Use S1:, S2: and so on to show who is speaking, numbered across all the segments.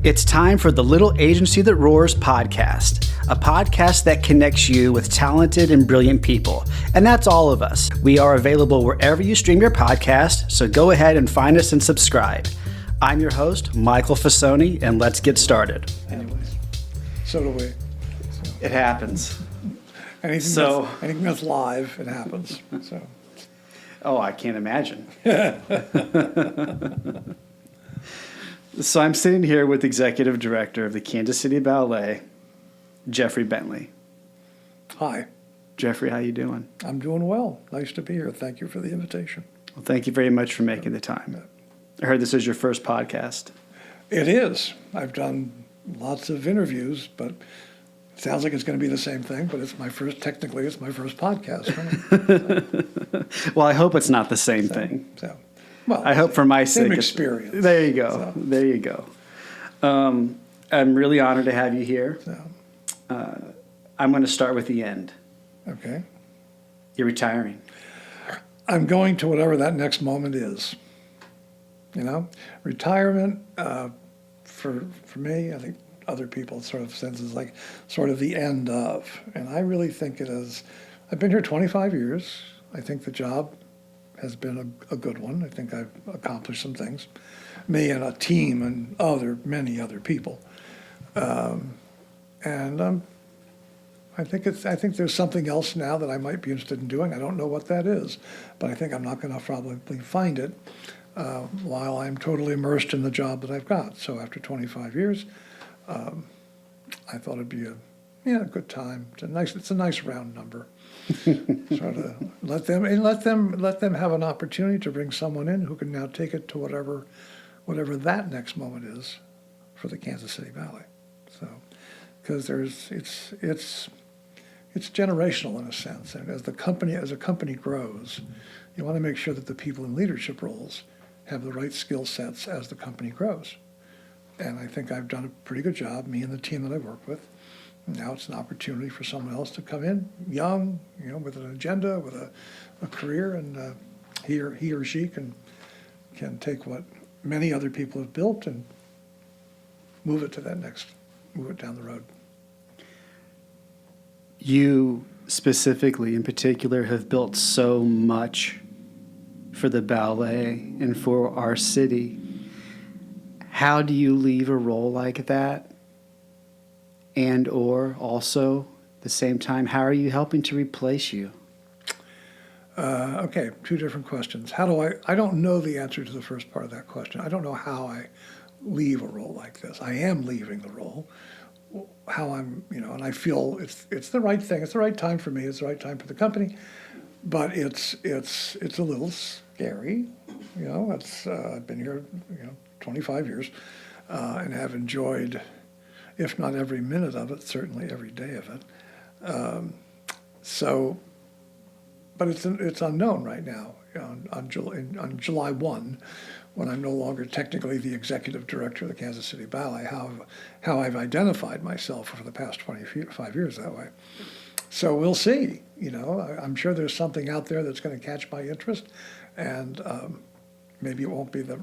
S1: It's time for the Little Agency That Roars podcast, a podcast that connects you with talented and brilliant people. And that's all of us. We are available wherever you stream your podcast, so go ahead and find us and subscribe. I'm your host, Michael Fasoni, and let's get started.
S2: Anyways, so do we. So.
S1: It happens.
S2: Anything that's live, it happens. So.
S1: Oh, I can't imagine. So I'm sitting here with Executive Director of the Kansas City Ballet, Jeffrey Bentley.
S2: Hi.
S1: Jeffrey, how you doing?
S2: I'm doing well. Nice to be here. Thank you for the invitation.
S1: Well, thank you very much for making the time. I heard this is your first podcast.
S2: It is. I've done lots of interviews, but it sounds like it's going to be the same thing, but it's my first podcast. Right?
S1: Well, I hope it's not the same thing.
S2: Well,
S1: I hope for my sake.
S2: Same experience.
S1: There you go. So. There you go. I'm really honored to have you here.
S2: So.
S1: I'm going to start with the end.
S2: Okay.
S1: You're retiring.
S2: I'm going to whatever that next moment is. You know, retirement for me, I think other people sort of sense is like sort of the end of. And I really think it is. I've been here 25 years. I think the job has been a good one. I think I've accomplished some things, me and a team and many other people, I think there's something else now that I might be interested in doing. I don't know what that is, but I think I'm not going to probably find it while I'm totally immersed in the job that I've got. So after 25 years, I thought it'd be a good time. It's a nice round number. Sort of let them have an opportunity to bring someone in who can now take it to whatever that next moment is for the Kansas City Ballet. So, because it's generational in a sense, and as a company grows, you want to make sure that the people in leadership roles have the right skill sets as the company grows. And I think I've done a pretty good job, me and the team that I work with. Now it's an opportunity for someone else to come in, young, with an agenda, with a career, and he or she can take what many other people have built and move it down the road.
S1: You specifically, in particular, have built so much for the ballet and for our city. How do you leave a role like that? And or also, at the same time, how are you helping to replace you?
S2: Okay, two different questions. I don't know the answer to the first part of that question. I don't know how I leave a role like this. I am leaving the role. How I'm, and I feel it's the right thing. It's the right time for me. It's the right time for the company. But it's a little scary. I've been here, 25 years, and have enjoyed, if not every minute of it, certainly every day of it. But it's unknown right now. On July 1, when I'm no longer technically the executive director of the Kansas City Ballet, how I've identified myself for the past 25 years that way. So we'll see. I'm sure there's something out there that's going to catch my interest, and maybe it won't be the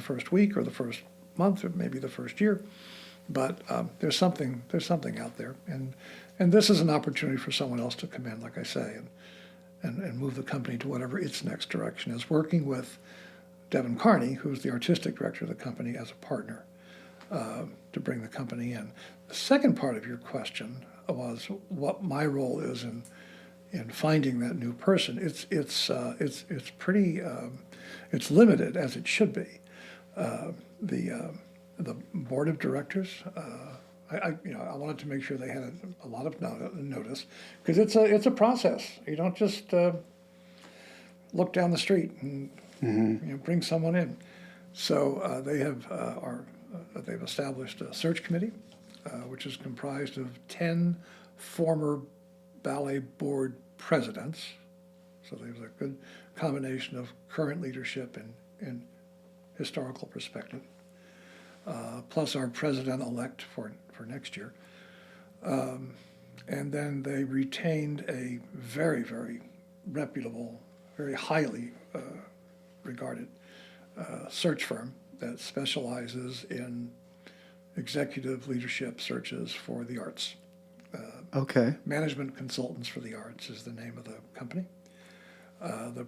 S2: first week or the first month or maybe the first year. But there's something out there, and this is an opportunity for someone else to come in, like I say, and move the company to whatever its next direction is. Working with Devin Carney, who's the artistic director of the company, as a partner to bring the company in. The second part of your question was what my role is in finding that new person. It's pretty it's limited, as it should be. The board of directors, I wanted to make sure they had a lot of notice, because it's a process. You don't just look down the street and bring someone in. So they've established a search committee, which is comprised of 10 former ballet board presidents. So there's a good combination of current leadership and historical perspective. Plus our president-elect for next year. And then they retained a very, very reputable, very highly regarded search firm that specializes in executive leadership searches for the arts.
S1: Okay.
S2: Management Consultants for the Arts is the name of the company. The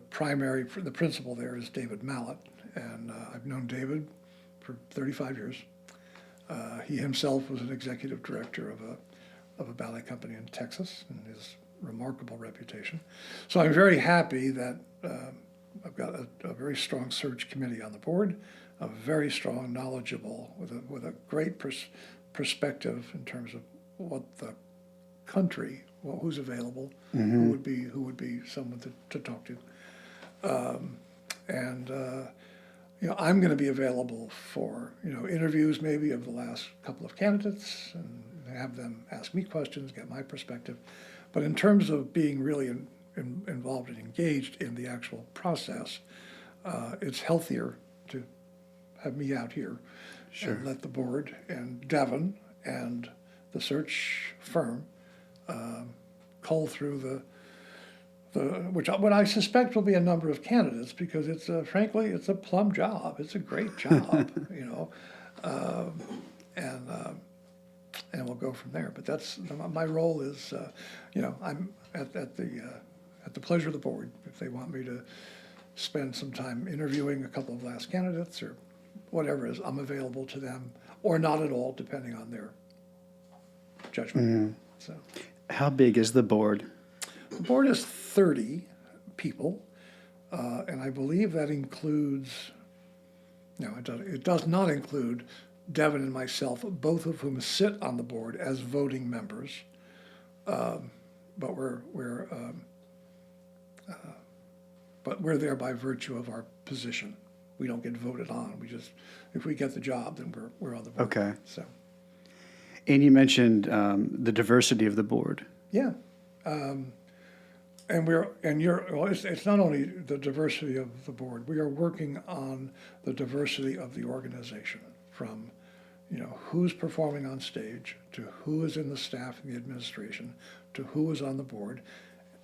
S2: principal there is David Mallet, and I've known David for 35 years. He himself was an executive director of a ballet company in Texas, and his remarkable reputation. So I'm very happy that I've got a very strong search committee on the board, a very strong, knowledgeable, with a great perspective in terms of what the country, who's available, who would be someone to talk to, and I'm going to be available for interviews maybe of the last couple of candidates and have them ask me questions, get my perspective. But in terms of being really involved and engaged in the actual process, it's healthier to have me out here and let the board and Devon and the search firm cull through what I suspect will be a number of candidates, because frankly it's a plum job. It's a great job, and we'll go from there. But that's my role is, I'm at the pleasure of the board. If they want me to spend some time interviewing a couple of last candidates or whatever it is, I'm available to them, or not at all, depending on their judgment. So.
S1: How big is the board?
S2: The board is 30 people, and I believe that includes, no, it does not include Devin and myself, both of whom sit on the board as voting members, but we're there by virtue of our position. We don't get voted on. If we get the job, then we're on the board.
S1: Okay.
S2: So.
S1: And you mentioned the diversity of the board.
S2: Yeah, it's not only the diversity of the board. We are working on the diversity of the organization, from who's performing on stage, to who is in the staff and the administration, to who is on the board,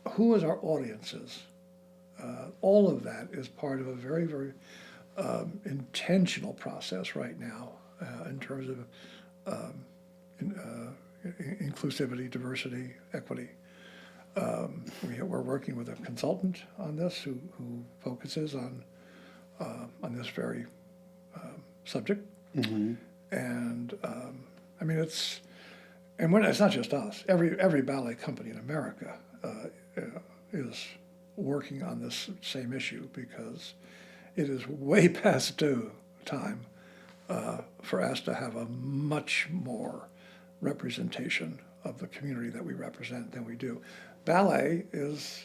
S2: who is our audiences. All of that is part of a very, very intentional process right now in terms of inclusivity, diversity, equity. We're working with a consultant on this who focuses on this very subject. Mm-hmm. And it's not just us. Every ballet company in America is working on this same issue, because it is way past due time for us to have a much more representation of the community that we represent than we do. Ballet it's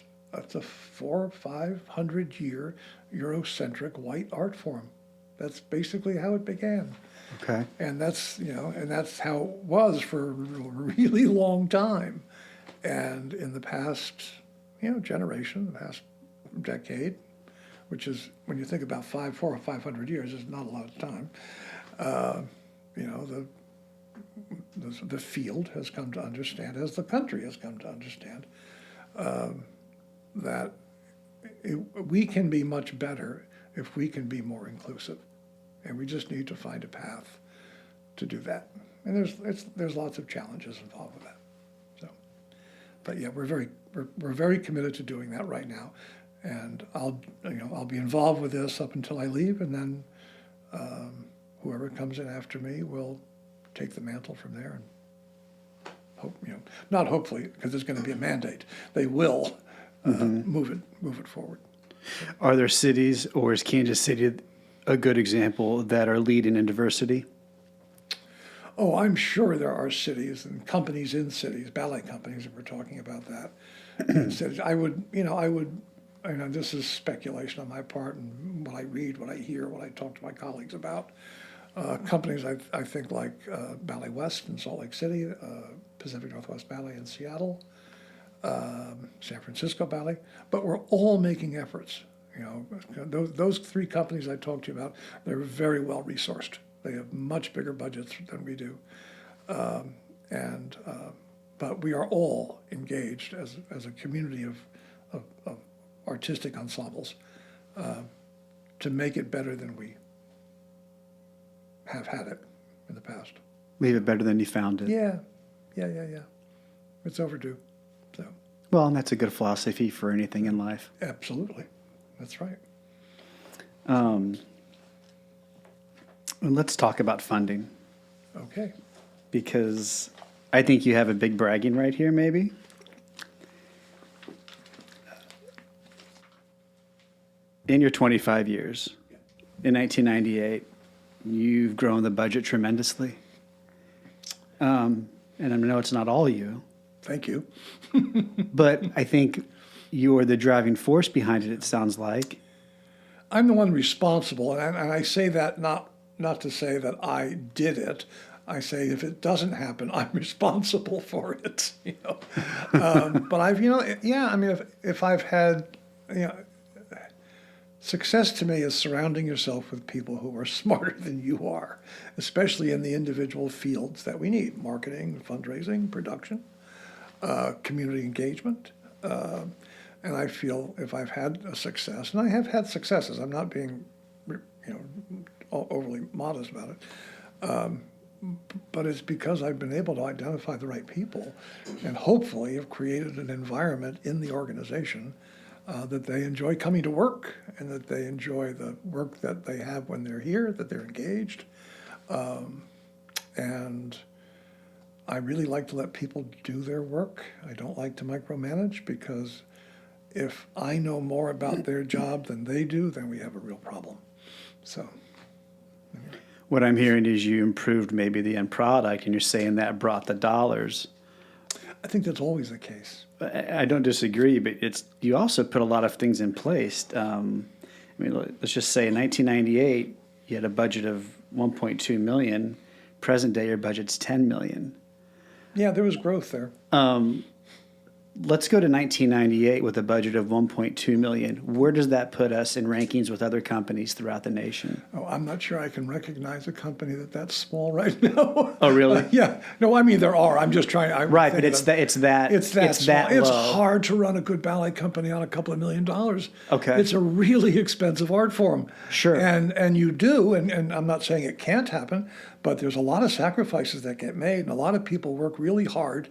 S2: a 400 or 500 year Eurocentric white art form. That's basically how it began.
S1: Okay.
S2: And that's how it was for a really long time. And in the past generation, the past decade, which is, when you think about 400 or 500 years, is not a lot of time. The field has come to understand, as the country has come to understand, that we can be much better if we can be more inclusive, and we just need to find a path to do that. And there's lots of challenges involved with that. So, but yeah, we're very committed to doing that right now, and I'll be involved with this up until I leave, and then whoever comes in after me will take the mantle from there, and not hopefully, because there's going to be a mandate. They will move it forward.
S1: Are there cities, or is Kansas City a good example, that are leading in diversity?
S2: Oh, I'm sure there are cities and companies in cities, ballet companies, if we're talking about that. In cities. I would, this is speculation on my part, and what I read, what I hear, what I talk to my colleagues about. Companies I think like Ballet West in Salt Lake City, Pacific Northwest Ballet in Seattle, San Francisco Ballet, but we're all making efforts. Those three companies I talked to you about, they're very well resourced. They have much bigger budgets than we do, but we are all engaged as a community of artistic ensembles to make it better than we have had it in the past.
S1: Leave it better than you found it.
S2: Yeah. It's overdue. So,
S1: Well, and that's a good philosophy for anything in life.
S2: absolutely. That's right.
S1: And let's talk about funding,
S2: Okay.
S1: because I think you have a big bragging right here, maybe. In your 25 years, in 1998, you've grown the budget tremendously. And I know it's not all you,
S2: Thank you.
S1: but I think you're the driving force behind it, it sounds like.
S2: I'm the one responsible, and I say that not to say that I did it. I say if it doesn't happen, I'm responsible for it. But I've, yeah. I mean, if I've had, success to me is surrounding yourself with people who are smarter than you are, especially in the individual fields that we need: marketing, fundraising, production, community engagement. And I feel if I've had a success, and I have had successes, I'm not being, overly modest about it, but it's because I've been able to identify the right people and hopefully have created an environment in the organization that they enjoy coming to work and that they enjoy the work that they have when they're here, that they're engaged. And I really like to let people do their work. I don't like to micromanage, because if I know more about their job than they do, then we have a real problem. So,
S1: What I'm hearing is you improved maybe the end product, and you're saying that brought the dollars.
S2: I think that's always the case.
S1: I don't disagree, but you also put a lot of things in place. Let's just say in 1998, you had a budget of 1.2 million. Present day, your budget's 10 million.
S2: Yeah, there was growth there.
S1: Let's go to 1998 with a budget of 1.2 million. Where does that put us in rankings with other companies throughout the nation?
S2: Oh, I'm not sure I can recognize a company that's small right now.
S1: Oh, really?
S2: Yeah. No, I mean there are. I'm just trying.
S1: Right, but it's that
S2: small.
S1: low.
S2: It's hard to run a good ballet company on a couple of $1 million.
S1: Okay.
S2: It's a really expensive art form.
S1: Sure.
S2: And you do, and I'm not saying it can't happen, but there's a lot of sacrifices that get made, and a lot of people work really hard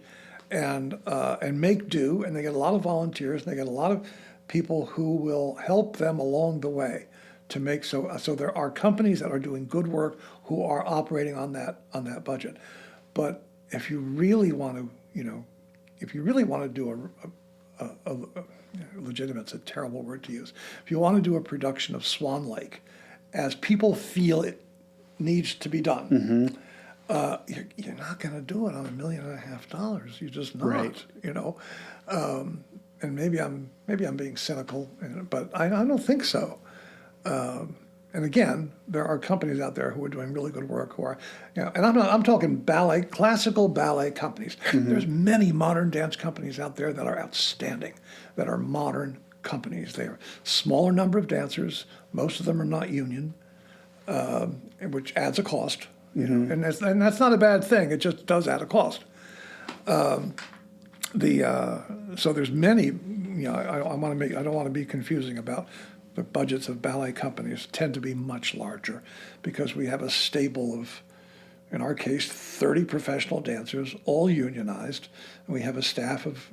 S2: and make do, and they get a lot of volunteers, and they get a lot of people who will help them along the way to make so there are companies that are doing good work who are operating on that budget. But if you really want to do a legitimate's a terrible word to use. If you want to do a production of Swan Lake as people feel it needs to be done, you're not going to do it on $1.5 million. You're just not.
S1: Right.
S2: And maybe I'm being cynical, but I don't think so. And again, there are companies out there who are doing really good work, who are, and I'm talking ballet, classical ballet companies. There's many modern dance companies out there that are outstanding, that are modern companies. They are smaller number of dancers. Most of them are not union, which adds a cost. And that's not a bad thing. It just does add a cost. So there's many. I don't want to be confusing about the budgets of ballet companies. Tend to be much larger because we have a stable of, in our case, 30 professional dancers, all unionized, and we have a staff of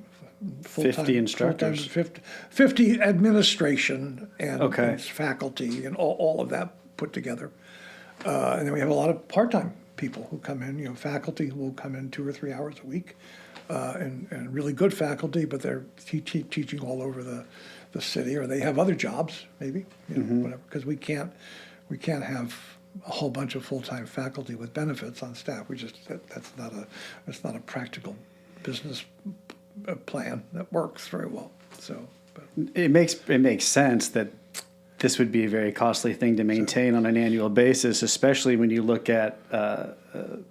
S1: 50 instructors,
S2: 50 administration and,
S1: okay,
S2: and faculty, and all of that put together. And then we have a lot of part-time people who come in, faculty who will come in 2 or 3 hours a week, and really good faculty, but they're teaching all over the city, or they have other jobs, maybe, whatever, because we can't have a whole bunch of full-time faculty with benefits on staff. That's not a practical business plan that works very well. So, but
S1: it makes sense that this would be a very costly thing to maintain on an annual basis, especially when you look at the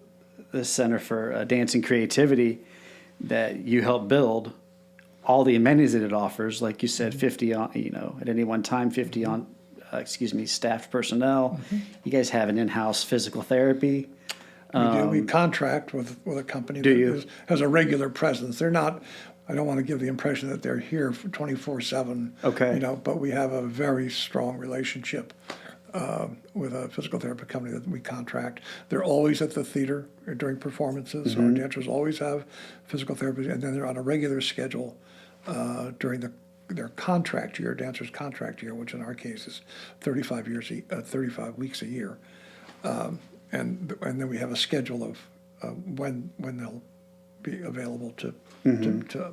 S1: Center for Dance and Creativity that you help build. All the amenities that it offers, like you said, 50 on, at any one time, 50 on, staffed personnel. You guys have an in-house physical therapy.
S2: We do. We contract with a company has a regular presence. They're not. I don't want to give the impression that they're here for 24/7.
S1: Okay.
S2: But we have a very strong relationship with a physical therapy company that we contract. They're always at the theater during performances. So our dancers always have physical therapy, and then they're on a regular schedule during their contract year, dancers' contract year, which in our case is 35 weeks a year. And then we have a schedule of when they'll be available to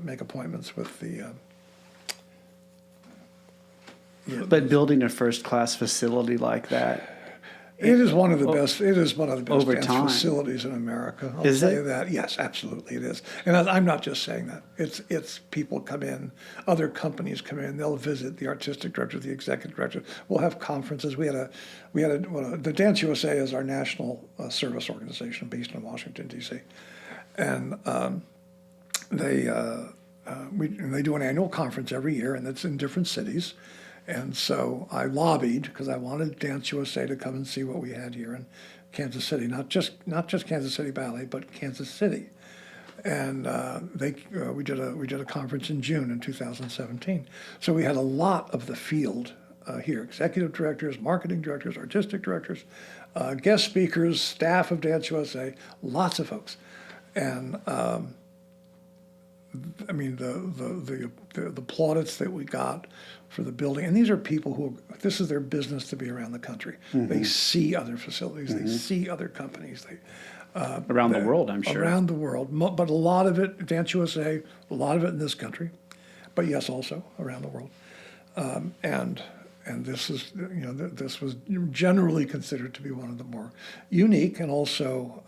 S2: make appointments with the.
S1: But building a first-class facility like that,
S2: It is one of the best. It is one of the best
S1: over
S2: dance
S1: time.
S2: facilities in America. I'll
S1: Is
S2: tell
S1: it?
S2: you that. Yes, absolutely, it is. And I'm not just saying that. It's people come in, other companies come in. They'll visit the artistic director, the executive director. We'll have conferences. The Dance USA is our national service organization based in Washington D.C. And they do an annual conference every year, and it's in different cities. And so I lobbied because I wanted Dance USA to come and see what we had here in Kansas City, not just Kansas City Ballet, but Kansas City. And we did a conference in June in 2017. So we had a lot of the field here: executive directors, marketing directors, artistic directors, guest speakers, staff of Dance USA, lots of folks. And I mean, the plaudits that we got for the building, and these are people who, this is their business to be around the country. They see other facilities, they see other companies.
S1: around the world, I'm sure.
S2: Around the world, but a lot of it, Dance USA, a lot of it in this country, but yes, also around the world. And this is, this was generally considered to be one of the more unique and also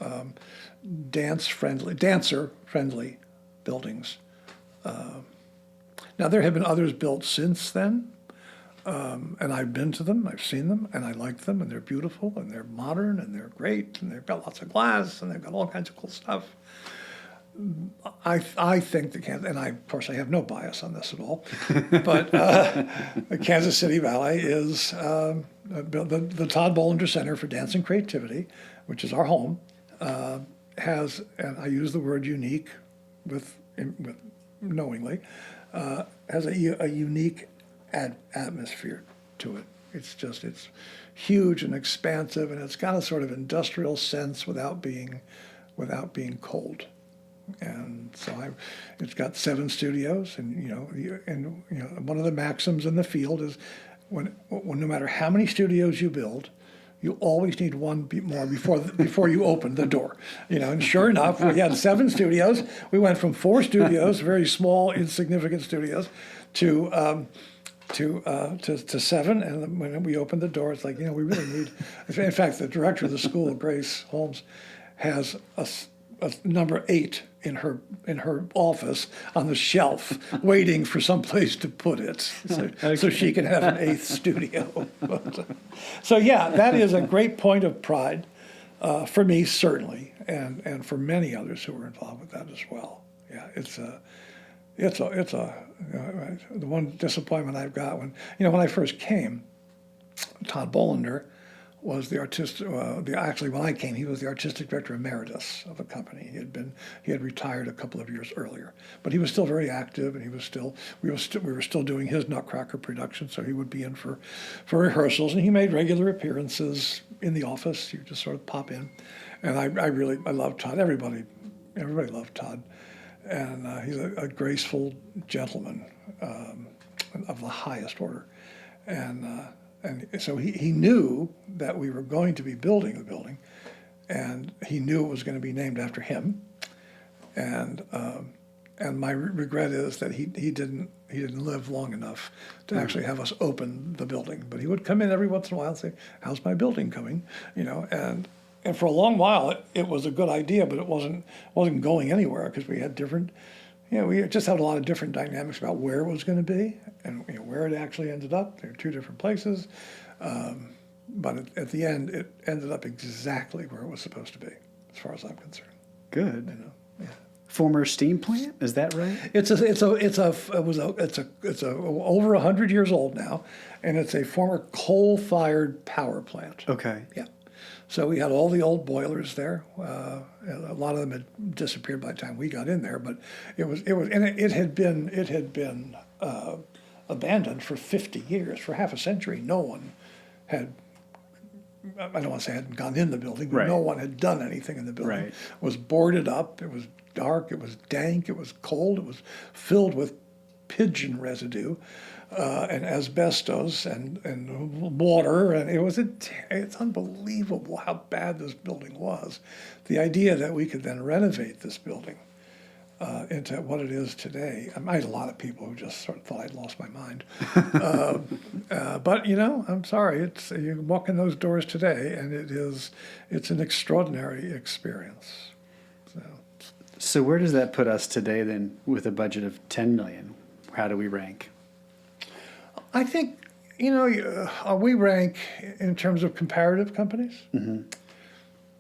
S2: dancer-friendly buildings. Now, there have been others built since then, and I've been to them, I've seen them, and I like them, and they're beautiful, and they're modern, and they're great, and they've got lots of glass, and they've got all kinds of cool stuff. I think and of course, I have no bias on this at all, but the Kansas City Ballet is the Todd Bollinger Center for Dance and Creativity, which is our home, has, and I use the word unique with knowingly, has a unique atmosphere to it. It's huge and expansive, and it's got a sort of industrial sense without being cold. And so it's got 7 studios, and one of the maxims in the field is when no matter how many studios you build, you always need one more before you open the door. And sure enough, we had 7 studios. We went from 4 studios, very small, insignificant studios, to 7. And when we opened the door, it's like, we really need. In fact, the director of the school, Grace Holmes, has a number 8 in her office on the shelf, waiting for some place to put it, so she can have an 8th studio. So yeah, that is a great point of pride for me, certainly, and for many others who were involved with that as well. Yeah, it's the one disappointment I've got when I first came, Todd Bollinger was the actually when I came, he was the artistic director emeritus of the company. He had retired a couple of years earlier, but he was still very active, and we were still doing his Nutcracker production, so he would be in for rehearsals, and he made regular appearances in the office. He would just sort of pop in, and I love Todd. Everybody loved Todd, and he's a graceful gentleman of the highest order, and so he knew that we were going to be building the building, and he knew it was going to be named after him. And my regret is that he didn't live long enough to actually have us open the building. But he would come in every once in a while and say, "How's my building coming?" And for a long while it was a good idea, but it wasn't going anywhere because we had different. We just had a lot of different dynamics about where it was going to be and where it actually ended up. There were 2 different places, but at the end, it ended up exactly where it was supposed to be, as far as I'm concerned.
S1: Good.
S2: Yeah.
S1: Former steam plant, is that right?
S2: It's over 100 years old now, and it's a former coal-fired power plant.
S1: Okay.
S2: Yeah. So we had all the old boilers there. A lot of them had disappeared by the time we got in there, but it had been abandoned for 50 years, for half a century. No one had I don't want to say hadn't gone in the building, but
S1: Right.
S2: no one had done anything in the building.
S1: Right.
S2: Was boarded up. It was dark. It was dank. It was cold. It was filled with pigeon residue and asbestos and water. And it's unbelievable how bad this building was. The idea that we could then renovate this building into what it is today. I had a lot of people who just sort of thought I'd lost my mind. But I'm sorry. You walk in those doors today, and it's an extraordinary experience.
S1: So where does that put us today then with a budget of 10 million? How do we rank?
S2: I think we rank in terms of comparative companies.
S1: Mm-hmm.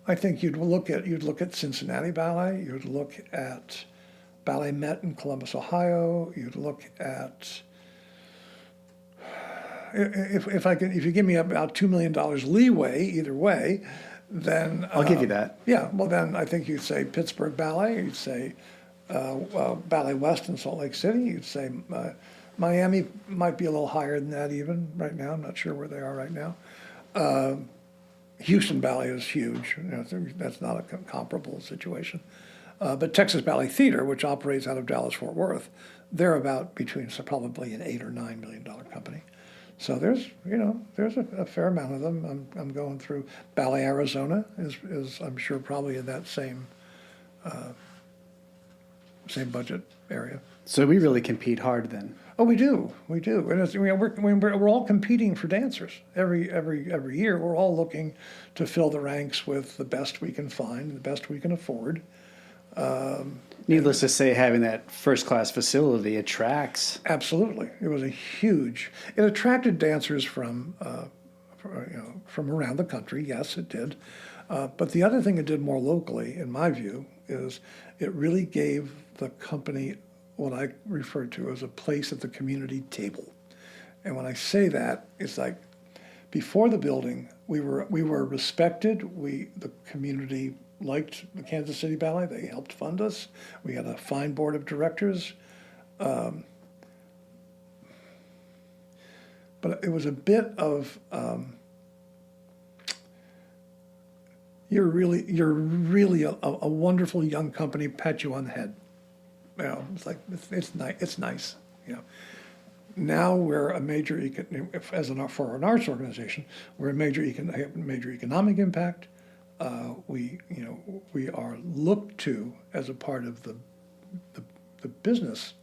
S2: I think you'd look at Cincinnati Ballet. You'd look at Ballet Met in Columbus, Ohio. You'd look at if you give me about $2 million leeway either way, then
S1: I'll give you that.
S2: Yeah, well then I think you'd say Pittsburgh Ballet. You'd say Ballet West in Salt Lake City. You'd say Miami might be a little higher than that even right now. I'm not sure where they are right now. Houston Ballet is huge. That's not a comparable situation. But Texas Ballet Theater, which operates out of Dallas-Fort Worth, they're about between probably an $8 or $9 million company. So there's a fair amount of them. I'm going through. Ballet Arizona is I'm sure probably in that same budget area.
S1: So we really compete hard then.
S2: Oh, we do, and we're all competing for dancers every year. We're all looking to fill the ranks with the best we can find, the best we can afford.
S1: Needless to say, having that first-class facility attracts.
S2: Absolutely, it attracted dancers from around the country. Yes, it did. But the other thing it did more locally, in my view, is it really gave the company what I refer to as a place at the community table. And when I say that, it's like before the building, we were respected. The community liked the Kansas City Ballet. They helped fund us. We had a fine board of directors. But it was a bit of you're really a wonderful young company. Pat you on the head. It's like it's nice. It's nice. Now we're a major for an arts organization. We're a major economic impact. We are looked to as a part of the business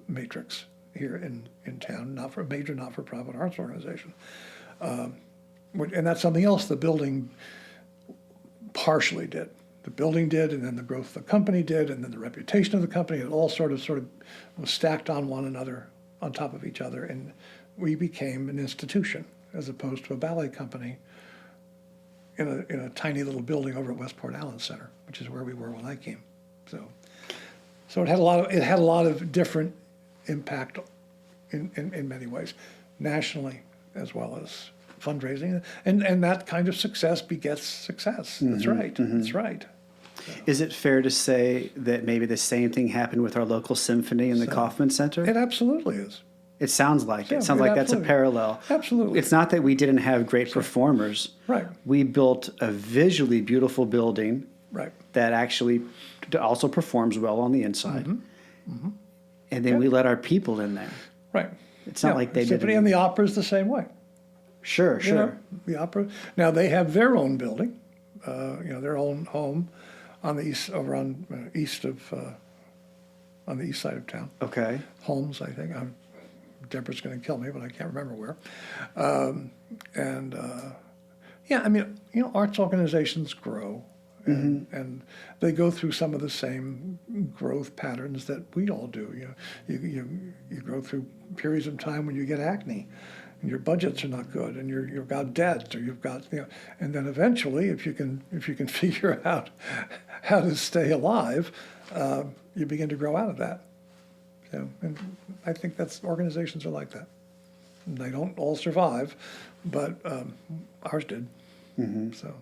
S2: matrix here in town, not for a major not-for-profit arts organization. And that's something else the building partially did. The building did, and then the growth of the company did, and then the reputation of the company. It all sort of was stacked on one another, on top of each other, and we became an institution as opposed to a ballet company in a tiny little building over at Westport Allen Center, which is where we were when I came. So it had a lot of different impact in many ways, nationally as well as fundraising, and that kind of success begets success.
S1: Mm-hmm,
S2: That's right.
S1: mm-hmm.
S2: That's right.
S1: Is it fair to say that maybe the same thing happened with our local symphony in the Kaufman Center?
S2: It absolutely is.
S1: It sounds like
S2: Yeah,
S1: it. Sounds like that's a
S2: absolutely.
S1: parallel.
S2: Absolutely.
S1: It's not that we didn't have great performers.
S2: Right.
S1: We built a visually beautiful building
S2: Right.
S1: that actually also performs well on the inside.
S2: Mm-hmm. Mm-hmm.
S1: And then we let our people in there.
S2: Right.
S1: It's not like they did.
S2: Symphony and the opera is the same way.
S1: Sure, sure.
S2: The opera. Now they have their own building, their own home on the east, over on east of, on the east side of town.
S1: Okay.
S2: Holmes, I think. Deborah's going to kill me, but I can't remember where. Arts organizations grow, and they go through some of the same growth patterns that we all do. You go through periods of time when you get acne, and your budgets are not good, and you've got debt, or you've got and then eventually, if you can figure out how to stay alive, you begin to grow out of that. And I think organizations are like that. And they don't all survive, but ours did.
S1: Mm-hmm.
S2: So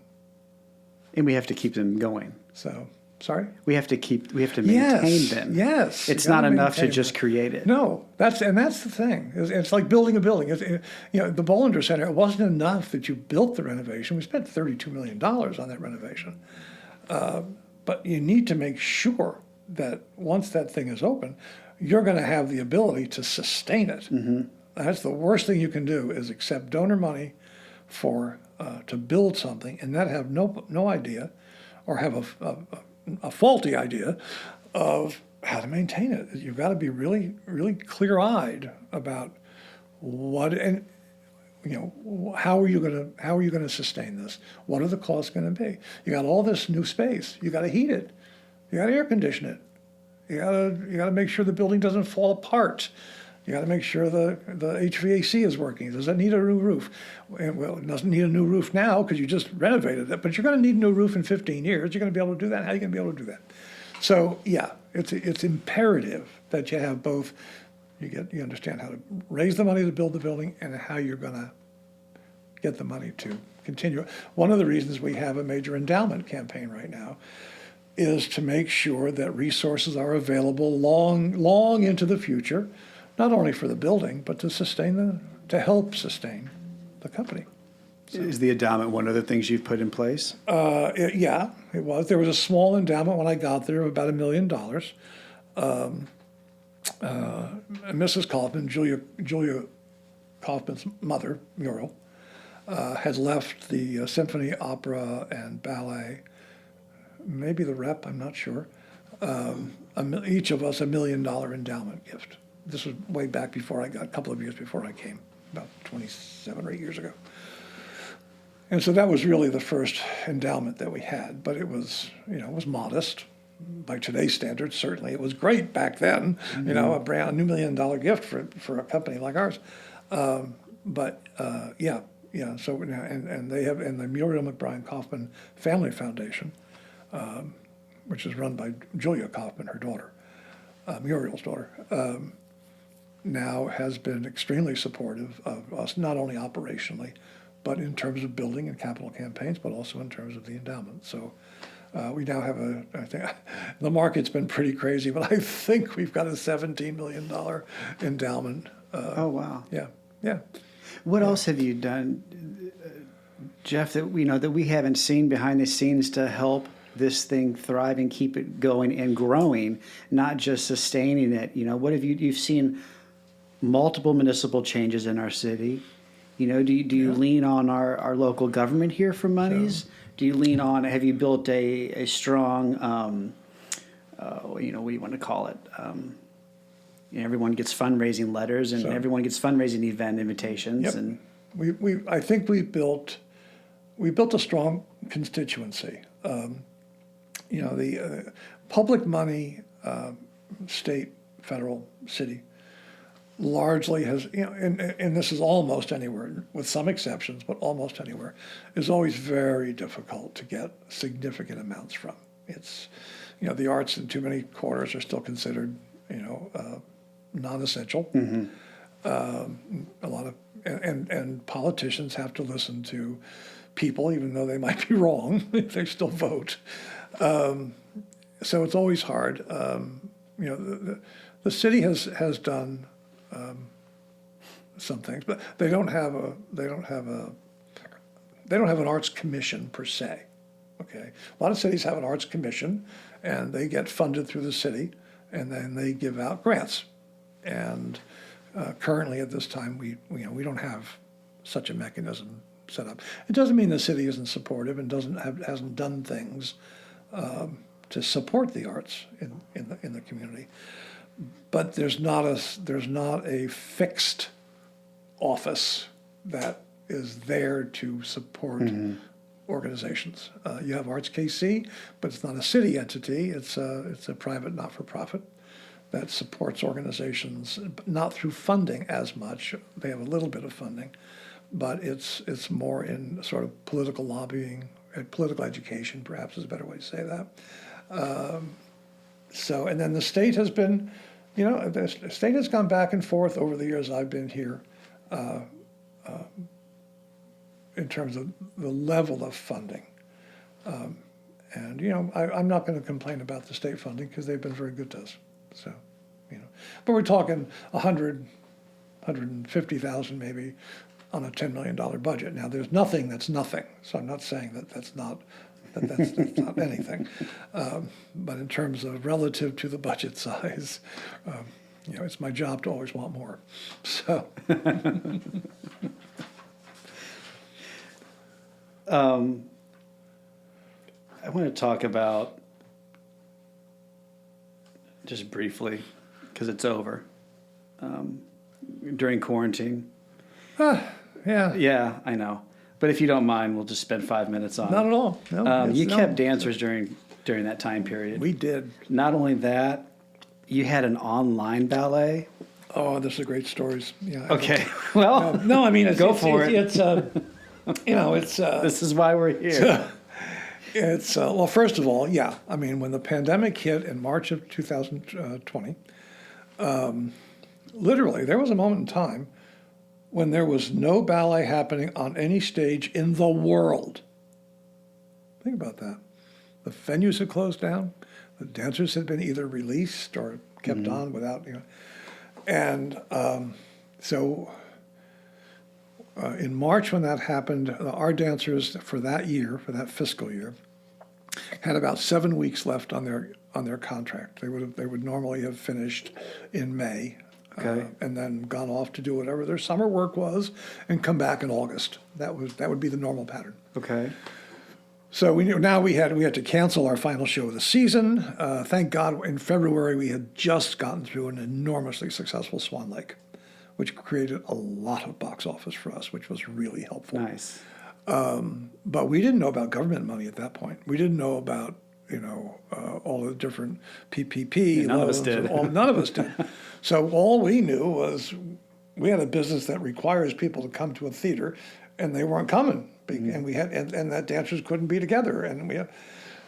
S1: And we have to keep them going.
S2: so Sorry?
S1: We have to maintain them.
S2: Yes.
S1: It's
S2: you gotta
S1: not enough to
S2: maintain
S1: just
S2: them.
S1: create it.
S2: No, that's the thing. It's like building a building. The Bollinger Center, it wasn't enough that you built the renovation. We spent $32 million on that renovation. But you need to make sure that once that thing is open, you're going to have the ability to sustain it.
S1: Mm-hmm.
S2: That's the worst thing you can do is accept donor money for to build something and not have no idea, or have a faulty idea of how to maintain it. You've got to be really, really clear-eyed about what, and how are you going to sustain this? What are the costs going to be? You got all this new space. You got to heat it. You got to air condition it. You got to make sure the building doesn't fall apart. You got to make sure the HVAC is working. Does it need a new roof? Well, it doesn't need a new roof now because you just renovated it, but you're going to need a new roof in 15 years. You're going to be able to do that. How are you going to be able to do that? So yeah, it's imperative that you have both. You understand how to raise the money to build the building and how you're going to get the money to continue. One of the reasons we have a major endowment campaign right now is to make sure that resources are available long into the future, not only for the building, but to help sustain the company.
S1: Is the endowment one of the things you've put in place?
S2: Yeah, it was. There was a small endowment when I got there of about $1 million. Mrs. Kaufman, Julia Kaufman's mother, Muriel, had left the symphony, opera, and ballet, maybe the rep, I'm not sure, each of us $1 million endowment gift. This was way back before I got, a couple of years before I came, about 27 or 8 years ago. And so that was really the first endowment that we had, but it was, it was modest. By today's standards, certainly it was great back then. Mm-hmm. A new $1 million gift for a company like ours. Yeah. So and they have, and the Muriel McBride Kaufman Family Foundation, which is run by Julia Kaufman, her daughter, Muriel's daughter, now has been extremely supportive of us, not only operationally, but in terms of building and capital campaigns, but also in terms of the endowment. So we now have I think the market's been pretty crazy, but I think we've got a $17 million endowment.
S1: Oh, wow.
S2: Yeah.
S1: What else have you done, Jeff, that we haven't seen behind the scenes to help this thing thrive and keep it going and growing, not just sustaining it? What have you've seen multiple municipal changes in our city. Do you lean on our local government here for monies?
S2: Sure.
S1: Do you lean on, have you built a strong, what do you want to call it? Everyone gets fundraising letters and everyone gets fundraising event invitations.
S2: Yep.
S1: And
S2: I think we built a strong constituency. The public money, state, federal, city, largely has, and this is almost anywhere, with some exceptions, but almost anywhere, is always very difficult to get significant amounts from. It's, the arts in too many quarters are still considered, non-essential.
S1: Mm-hmm.
S2: A lot of, and politicians have to listen to people, even though they might be wrong, they still vote. So it's always hard. The city has done some things, but they don't have an arts commission per se. Okay, a lot of cities have an arts commission, and they get funded through the city, and then they give out grants. And currently, at this time, we don't have such a mechanism set up. It doesn't mean the city isn't supportive and hasn't done things to support the arts in the community. But there's not a fixed office that is there to support organizations. You have Arts KC, but it's not a city entity. It's a private not-for-profit that supports organizations, not through funding as much. They have a little bit of funding, but it's more in sort of political lobbying, political education, perhaps is a better way to say that. And then the state has been, the state has gone back and forth over the years I've been here in terms of the level of funding. And, you know, I'm not going to complain about the state funding because they've been very good to us. So, you know, but we're talking 150,000 maybe on a $10 million budget. Now, there's nothing that's nothing. So I'm not saying that's not not anything. But in terms of relative to the budget size, you know, it's my job to always want more. So.
S1: I want to talk about, just briefly, because it's over, during quarantine.
S2: Yeah.
S1: Yeah, I know. But if you don't mind, we'll just spend 5 minutes on it.
S2: Not at all. No,
S1: You
S2: no.
S1: kept dancers during that time period.
S2: We did.
S1: Not only that, you had an online ballet.
S2: Oh, this is great stories. Yeah.
S1: Okay, well,
S2: No, I mean,
S1: Go for it.
S2: It's you know, it's
S1: this is why we're here.
S2: it's well, first of all, yeah. I mean, when the pandemic hit in March of 2020, literally there was a moment in time when there was no ballet happening on any stage in the world. Think about that. The venues had closed down. The dancers had been either released or kept on without, you know. And so in March when that happened, our dancers for that year, for that fiscal year, had about 7 weeks left on their contract. They would normally have finished in May.
S1: Okay.
S2: And then gone off to do whatever their summer work was and come back in August. That would be the normal pattern.
S1: Okay.
S2: So we had to cancel our final show of the season. Thank God in February we had just gotten through an enormously successful Swan Lake, which created a lot of box office for us, which was really helpful.
S1: Nice.
S2: But we didn't know about government money at that point. We didn't know about, you know, all the different PPP.
S1: Yeah, none of us
S2: loans
S1: did.
S2: and none of us did. So all we knew was we had a business that requires people to come to a theater, and they weren't coming, and we had and that dancers couldn't be together, and we had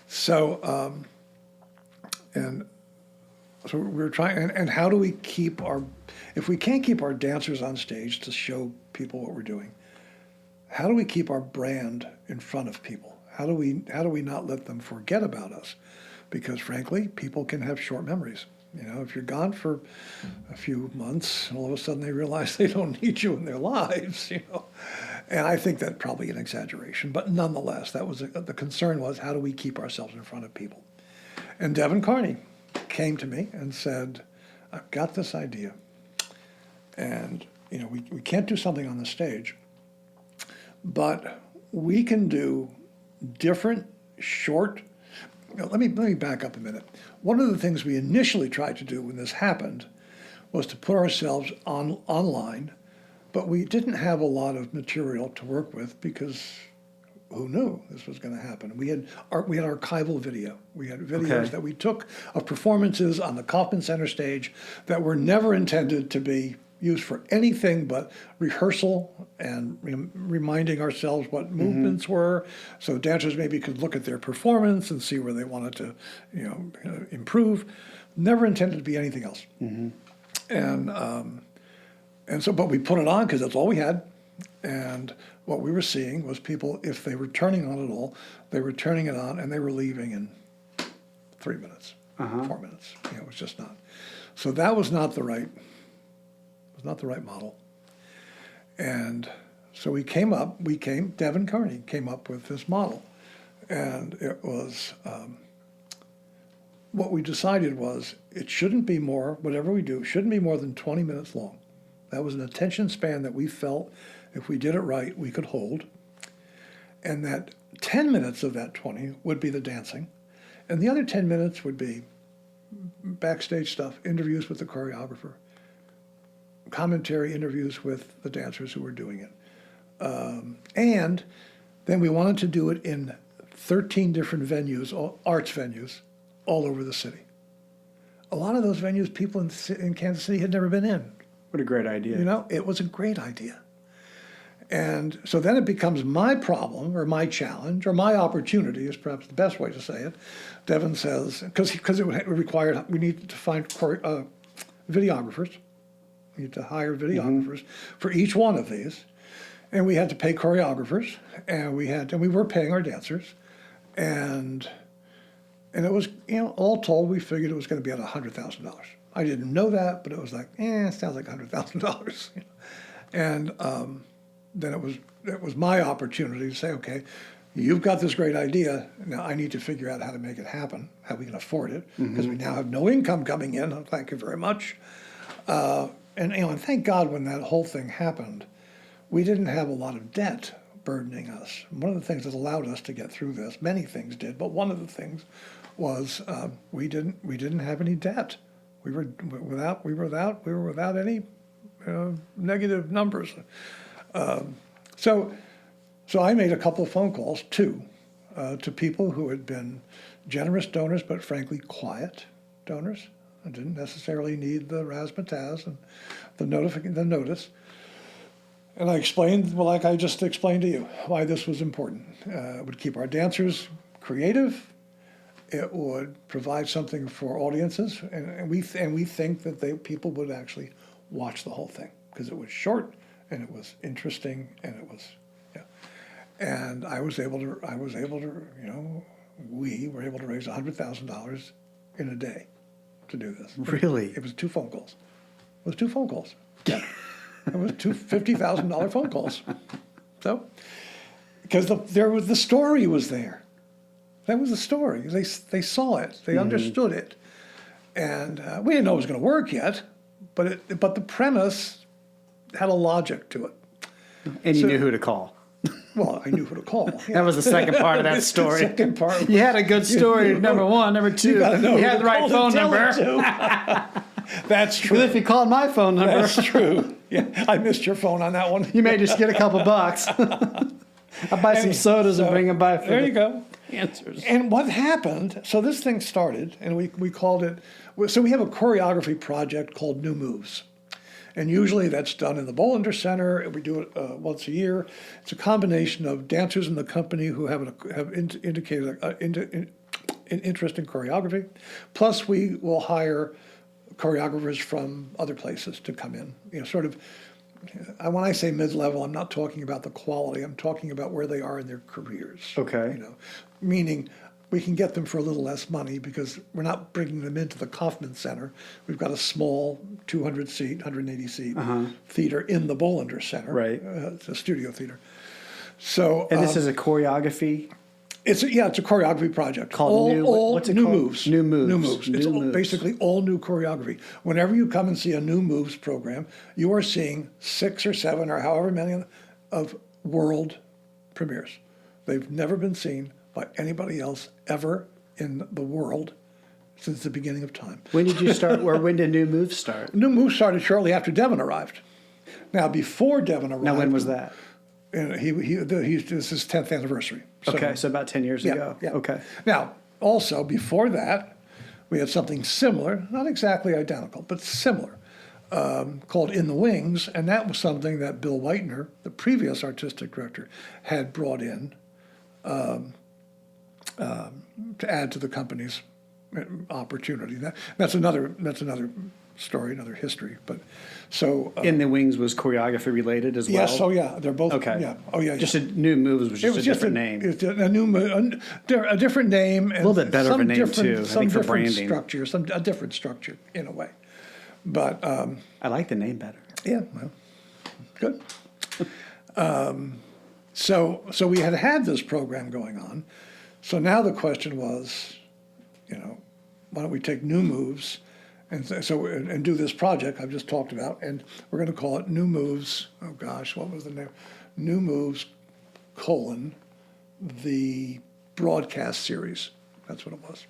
S2: so we were trying. And how do we keep if we can't keep our dancers on stage to show people what we're doing? How do we keep our brand in front of people? How do we not let them forget about us? Because frankly, people can have short memories. You know, if you're gone for a few months, all of a sudden they realize they don't need you in their lives. You know, and I think that's probably an exaggeration, but nonetheless, that was the concern was how do we keep ourselves in front of people? And Devin Carney came to me and said, "I've got this idea, and you know, we can't do something on the stage, but we can do different short." Let me back up a minute. One of the things we initially tried to do when this happened was to put ourselves online, but we didn't have a lot of material to work with because who knew this was going to happen? We had archival video. We had videos that we took of performances on the Kaufman Center stage that were never intended to be used for anything but rehearsal and reminding ourselves what movements were, so dancers maybe could look at their performance and see where they wanted to, improve. Never intended to be anything else. And so, but we put it on because that's all we had. And what we were seeing was people, if they were turning on at all, they were turning it on and they were leaving in 3 minutes, 4 minutes. It was just not. So that was not the right. Not the right model. And so Devin Carney came up with this model. And it was, what we decided was it shouldn't be more, whatever we do, shouldn't be more than 20 minutes long. That was an attention span that we felt if we did it right, we could hold. And that 10 minutes of that 20 would be the dancing. And the other 10 minutes would be backstage stuff, interviews with the choreographer, commentary interviews with the dancers who were doing it. And then we wanted to do it in 13 different venues, arts venues, all over the city. A lot of those venues people in Kansas City had never been in.
S1: What a great idea.
S2: You know, it was a great idea. And so then it becomes my problem or my challenge or my opportunity is perhaps the best way to say it. Devin says, because it required, we needed to find videographers. We had to hire videographers for each one of these, and we had to pay choreographers, and we were paying our dancers, and And it was, all told, we figured it was going to be at $100,000. I didn't know that, but it was like, it sounds like $100,000. And then it was my opportunity to say, okay, you've got this great idea. Now I need to figure out how to make it happen, how we can afford it, because we now have no income coming in. Thank you very much. And thank God when that whole thing happened, we didn't have a lot of debt burdening us. One of the things that allowed us to get through this, many things did, but one of the things was we didn't have any debt. We were without any negative numbers. So I made a couple of phone calls, two, to people who had been generous donors, but frankly quiet donors. I didn't necessarily need the razzmatazz and the notice. And I explained, well, like I just explained to you, why this was important. It would keep our dancers creative. It would provide something for audiences, and we think that people would actually watch the whole thing because it was short and it was interesting and it was, And we were able to raise $100,000 in a day to do this.
S1: Really?
S2: It was two phone calls. Yeah. It was two $50,000 phone calls. So, because the story was there. That was the story. They saw it. They understood it. And we didn't know it was going to work yet, but the premise had a logic to it.
S1: And you knew who to call.
S2: Well, I knew who to call.
S1: That was the second part of that story.
S2: The second part was,
S1: you had a good story, number one. Number two, you had the right phone number.
S2: That's true.
S1: Because if you called my phone number.
S2: That's true. Yeah, I missed your phone on that one.
S1: You may just get a couple bucks. I'll buy some sodas and bring them by for
S2: there you go.
S1: Answers.
S2: And what happened, so this thing started, and we called it, so we have a choreography project called New Moves. And usually that's done in the Bollinger Center, and we do it once a year. It's a combination of dancers in the company who have indicated an interest in choreography. Plus we will hire choreographers from other places to come in, when I say mid-level, I'm not talking about the quality. I'm talking about where they are in their careers.
S1: Okay.
S2: Meaning we can get them for a little less money because we're not bringing them into the Kaufman Center. We've got a small 200-seat, 180-seat theater in the Bollinger Center.
S1: Right.
S2: It's a studio theater. So.
S1: And this is a choreography?
S2: It's a choreography project.
S1: Called what's it
S2: new
S1: called?
S2: moves.
S1: New moves.
S2: New moves. It's basically all new choreography. Whenever you come and see a new moves program, you are seeing 6 or 7 or however many of world premieres. They've never been seen by anybody else ever in the world since the beginning of time.
S1: When did you start, or when did New Moves start?
S2: New Moves started shortly after Devin arrived. Now, before Devin arrived.
S1: Now, when was that?
S2: And this is his 10th anniversary.
S1: So about 10 years ago.
S2: Yeah.
S1: Okay.
S2: Now, also before that, we had something similar, not exactly identical, but similar, called In the Wings, and that was something that Bill Whitener, the previous artistic director, had brought in to add to the company's opportunity. That's another story, another history. But so
S1: In the Wings was choreography related as well.
S2: yes, they're both.
S1: Okay.
S2: Yeah, oh yeah.
S1: Just a New Moves was just a different name.
S2: It's a different name, and
S1: a little bit better of a name too. I
S2: Some
S1: think for
S2: different
S1: branding.
S2: structure, a different structure in a way. But
S1: I like the name better.
S2: yeah, well, good. So we had this program going on. So now the question was, why don't we take New Moves and do this project I've just talked about, and we're going to call it New Moves. Oh gosh, what was the name? New Moves, the broadcast series. That's what it was.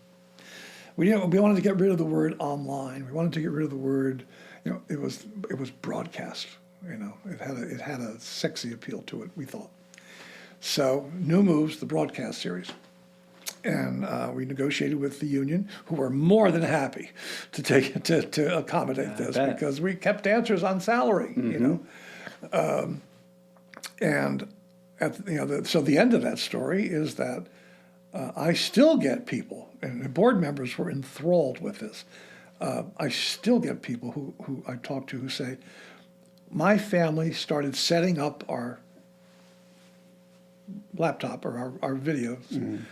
S2: We wanted to get rid of the word online. We wanted to get rid of the word, it was broadcast. It had a sexy appeal to it, we thought. So New Moves, the broadcast series. And we negotiated with the union, who were more than happy to accommodate this because we kept dancers on salary, And so the end of that story is that I still get people, and the board members were enthralled with this. I still get people who I talk to who say, my family started setting up our laptop or our videos.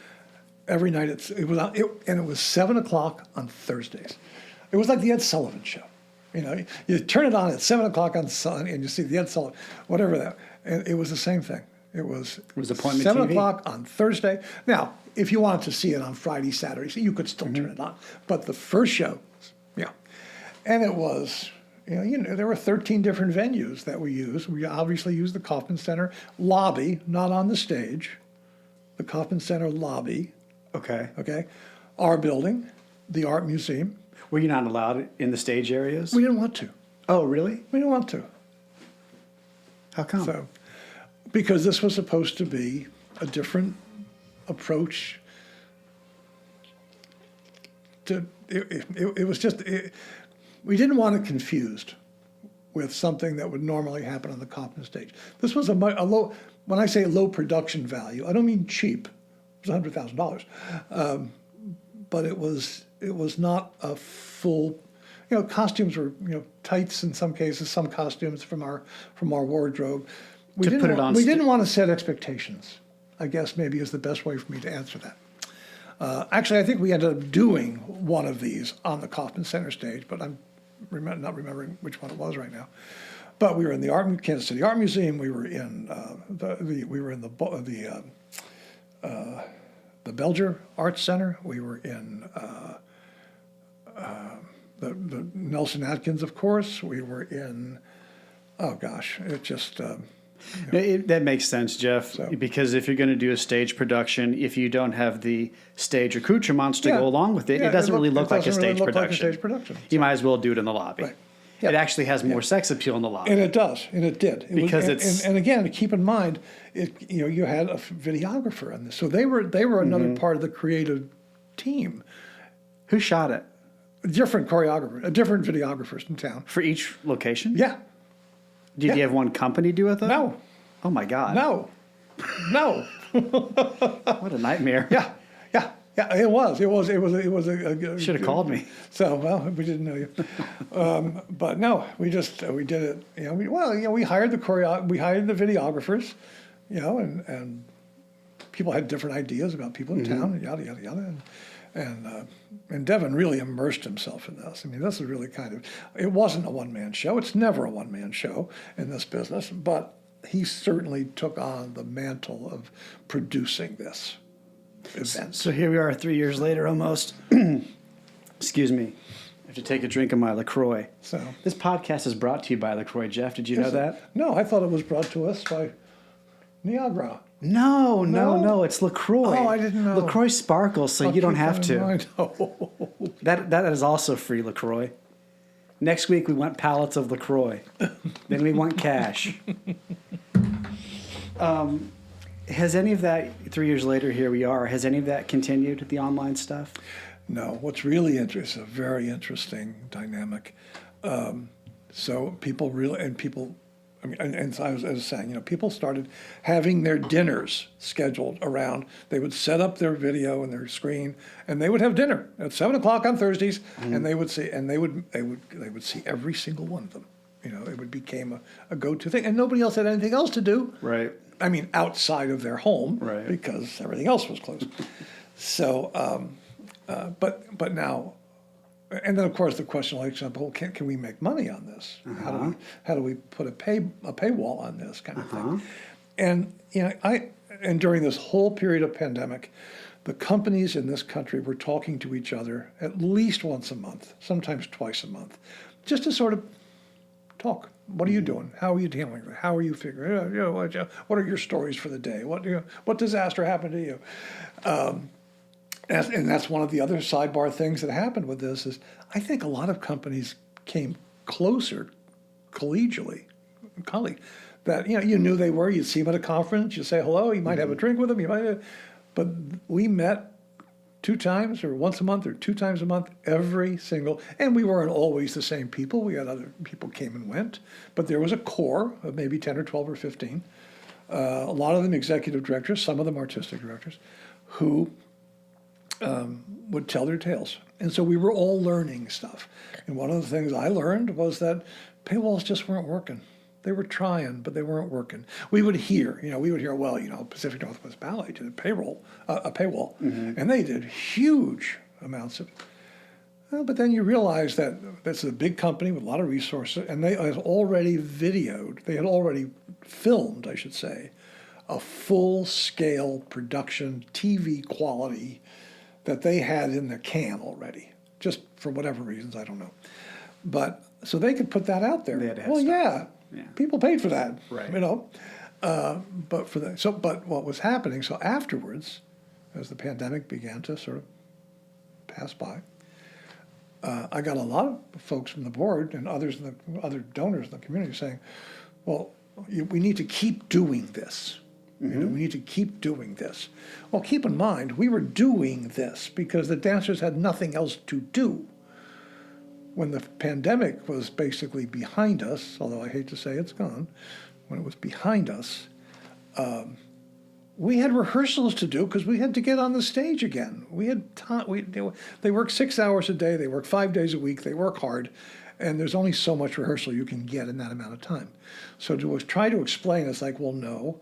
S2: every night. And it was 7 o'clock on Thursdays. It was like the Ed Sullivan Show. You turn it on at 7 o'clock on Sun, and you see the Ed Sullivan, whatever that. And it was the same thing. It was
S1: appointment
S2: 7 o'clock on Thursday. Now, if you wanted to see it on Friday, Saturday, you could still turn it on. But the first show, yeah, and it was. There were 13 different venues that we used. We obviously used the Kauffman Center lobby, not on the stage. The Kauffman Center lobby.
S1: Okay.
S2: Okay. Our building, the Art Museum.
S1: Were you not allowed in the stage areas?
S2: We didn't want to.
S1: Oh, really?
S2: We didn't want to.
S1: How come?
S2: So, because this was supposed to be a different approach to it was just we didn't want it confused with something that would normally happen on the Kauffman stage. This was a low. When I say low production value, I don't mean cheap. It was $100,000, but it was not a full. Costumes were tights in some cases. Some costumes from our wardrobe. We didn't want to set expectations. I guess maybe is the best way for me to answer that. Actually, I think we ended up doing one of these on the Kauffman Center stage, but I'm not remembering which one it was right now. But we were in the Kansas City Art Museum. We were in the Belger Arts Center. We were in the Nelson Atkins, of course. We were in. Oh gosh, it just.
S1: That makes sense, Jeff, because if you're going to do a stage production, if you don't have the stage accoutrements to go along with it, it doesn't really look like a stage production. You might as well do it in the lobby.
S2: Right. Yeah.
S1: It actually has more sex appeal in the lobby.
S2: And it does, and it did. And again, keep in mind, you had a videographer on this, so they were another part of the creative team.
S1: Who shot it?
S2: Different videographers in town
S1: For each location?
S2: Yeah.
S1: Did you have one company do it though?
S2: No.
S1: Oh my God.
S2: No.
S1: What a nightmare.
S2: Yeah. It was a
S1: Should have called me.
S2: So we didn't know you, but no, we did it. We hired the videographers, and people had different ideas about people in town, and yada yada yada, and Devin really immersed himself in this. I mean, this is really it wasn't a one-man show. It's never a one-man show in this business, but he certainly took on the mantle of producing this event.
S1: So here we are 3 years later almost. Excuse me. I have to take a drink of my LaCroix.
S2: So
S1: this podcast is brought to you by LaCroix, Jeff. Did you know that?
S2: No, I thought it was brought to us by Niagara.
S1: No, it's LaCroix.
S2: Oh, I didn't know.
S1: LaCroix sparkles, so you don't have to.
S2: I know.
S1: That is also free LaCroix. Next week we want pallets of LaCroix. Then we want cash. Has any of that, 3 years later, here we are, has any of that continued, the online stuff?
S2: No. What's really interesting, a very interesting dynamic. So people really, and so I was saying, people started having their dinners scheduled around. They would set up their video and their screen, and they would have dinner at 7 o'clock on Thursdays, and they would see, and they would see every single one of them. It became a go-to thing, and nobody else had anything else to do.
S1: Right.
S2: I mean, outside of their home,
S1: right,
S2: because everything else was closed. So, but now, and then of course the question, like example, can we make money on this? How do we put a paywall on this kind of thing? And and during this whole period of pandemic, the companies in this country were talking to each other at least once a month, sometimes twice a month, just to sort of talk. What are you doing? How are you dealing with it? How are you figuring? What are your stories for the day? What disaster happened to you? And that's one of the other sidebar things that happened with this is I think a lot of companies came closer collegially, that you knew they were. You'd see them at a conference. You say hello. You might have a drink with them. But we met 2 times or once a month or 2 times a month, and we weren't always the same people. We had other people came and went, but there was a core of maybe 10 or 12 or 15. A lot of them executive directors, some of them artistic directors, who would tell their tales. And so we were all learning stuff. And one of the things I learned was that paywalls just weren't working. They were trying, but they weren't working. We would hear, well, Pacific Northwest Ballet did a paywall, and they did huge amounts of. But then you realize that that's a big company with a lot of resources, and they had already filmed, I should say, a full-scale production, TV quality that they had in the can already, just for whatever reasons, I don't know. But so they could put that out there.
S1: They had to have
S2: well,
S1: stuff.
S2: yeah, people paid for that,
S1: Right.
S2: But for that, but what was happening? So afterwards, as the pandemic began to sort of pass by, I got a lot of folks from the board and other donors in the community saying, "Well, we need to keep doing this. We need to keep doing this." Well, keep in mind, we were doing this because the dancers had nothing else to do. When the pandemic was basically behind us, although I hate to say it's gone, when it was behind us, we had rehearsals to do because we had to get on the stage again. We had time. They work 6 hours a day. They work 5 days a week. They work hard. And there's only so much rehearsal you can get in that amount of time. So to try to explain, it's like, well, no,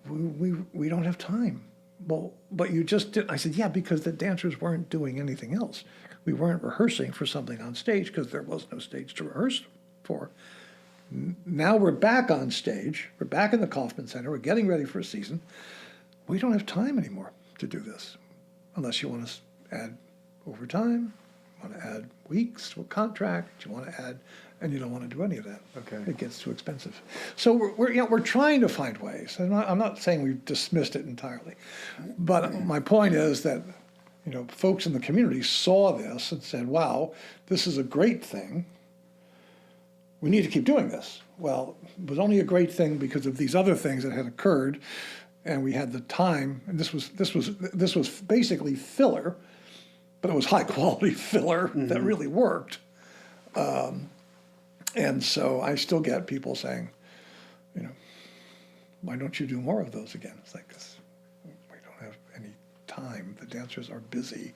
S2: we don't have time. Well, but you just did. I said, yeah, because the dancers weren't doing anything else. We weren't rehearsing for something on stage because there was no stage to rehearse for. Now we're back on stage. We're back in the Kaufman Center. We're getting ready for a season. We don't have time anymore to do this unless you want to add overtime, you want to add weeks to a contract, you want to add, and you don't want to do any of that.
S1: Okay.
S2: It gets too expensive. So we're trying to find ways. I'm not saying we've dismissed it entirely, but my point is that folks in the community saw this and said, "Wow, this is a great thing. We need to keep doing this." Well, it was only a great thing because of these other things that had occurred, and we had the time. And this was basically filler, but it was high quality filler that really worked. And so I still get people saying, "Why don't you do more of those again?" It's like, 'cause we don't have any time. The dancers are busy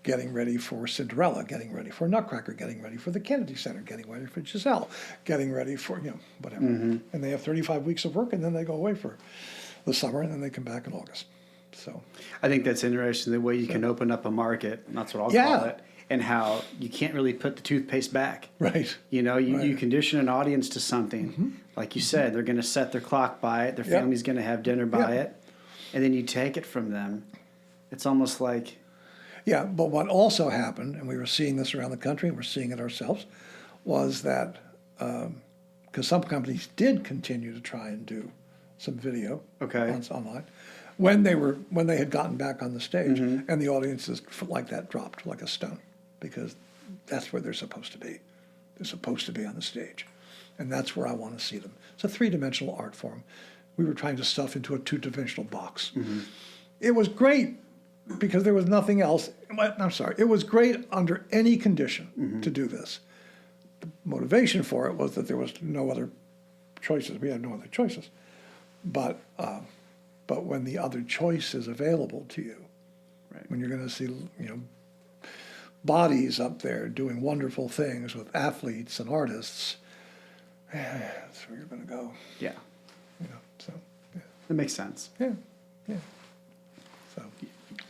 S2: getting ready for Cinderella, getting ready for Nutcracker, getting ready for the Kennedy Center, getting ready for Giselle, getting ready for, whatever. And they have 35 weeks of work, and then they go away for the summer, and then they come back in August. So
S1: I think that's interesting, the way you can open up a market, and that's what I'll call it, and how you can't really put the toothpaste back.
S2: Right.
S1: You condition an audience to something. Like you said, they're going to set their clock by it, their family's going to have dinner by it, and then you take it from them. It's almost like...
S2: Yeah, but what also happened, and we were seeing this around the country, and we're seeing it ourselves, was that, because some companies did continue to try and do some video online, when they had gotten back on the stage, and the audiences like that dropped like a stone, because that's where they're supposed to be. They're supposed to be on the stage, and that's where I want to see them. It's a three-dimensional art form. We were trying to stuff into a two-dimensional box. It was great because there was nothing else. I'm sorry. It was great under any condition to do this. The motivation for it was that there was no other choices. We had no other choices. But when the other choice is available to you, when you're going to see bodies up there doing wonderful things with athletes and artists, that's where you're going to go.
S1: Yeah.
S2: So
S1: That makes sense.
S2: yeah. So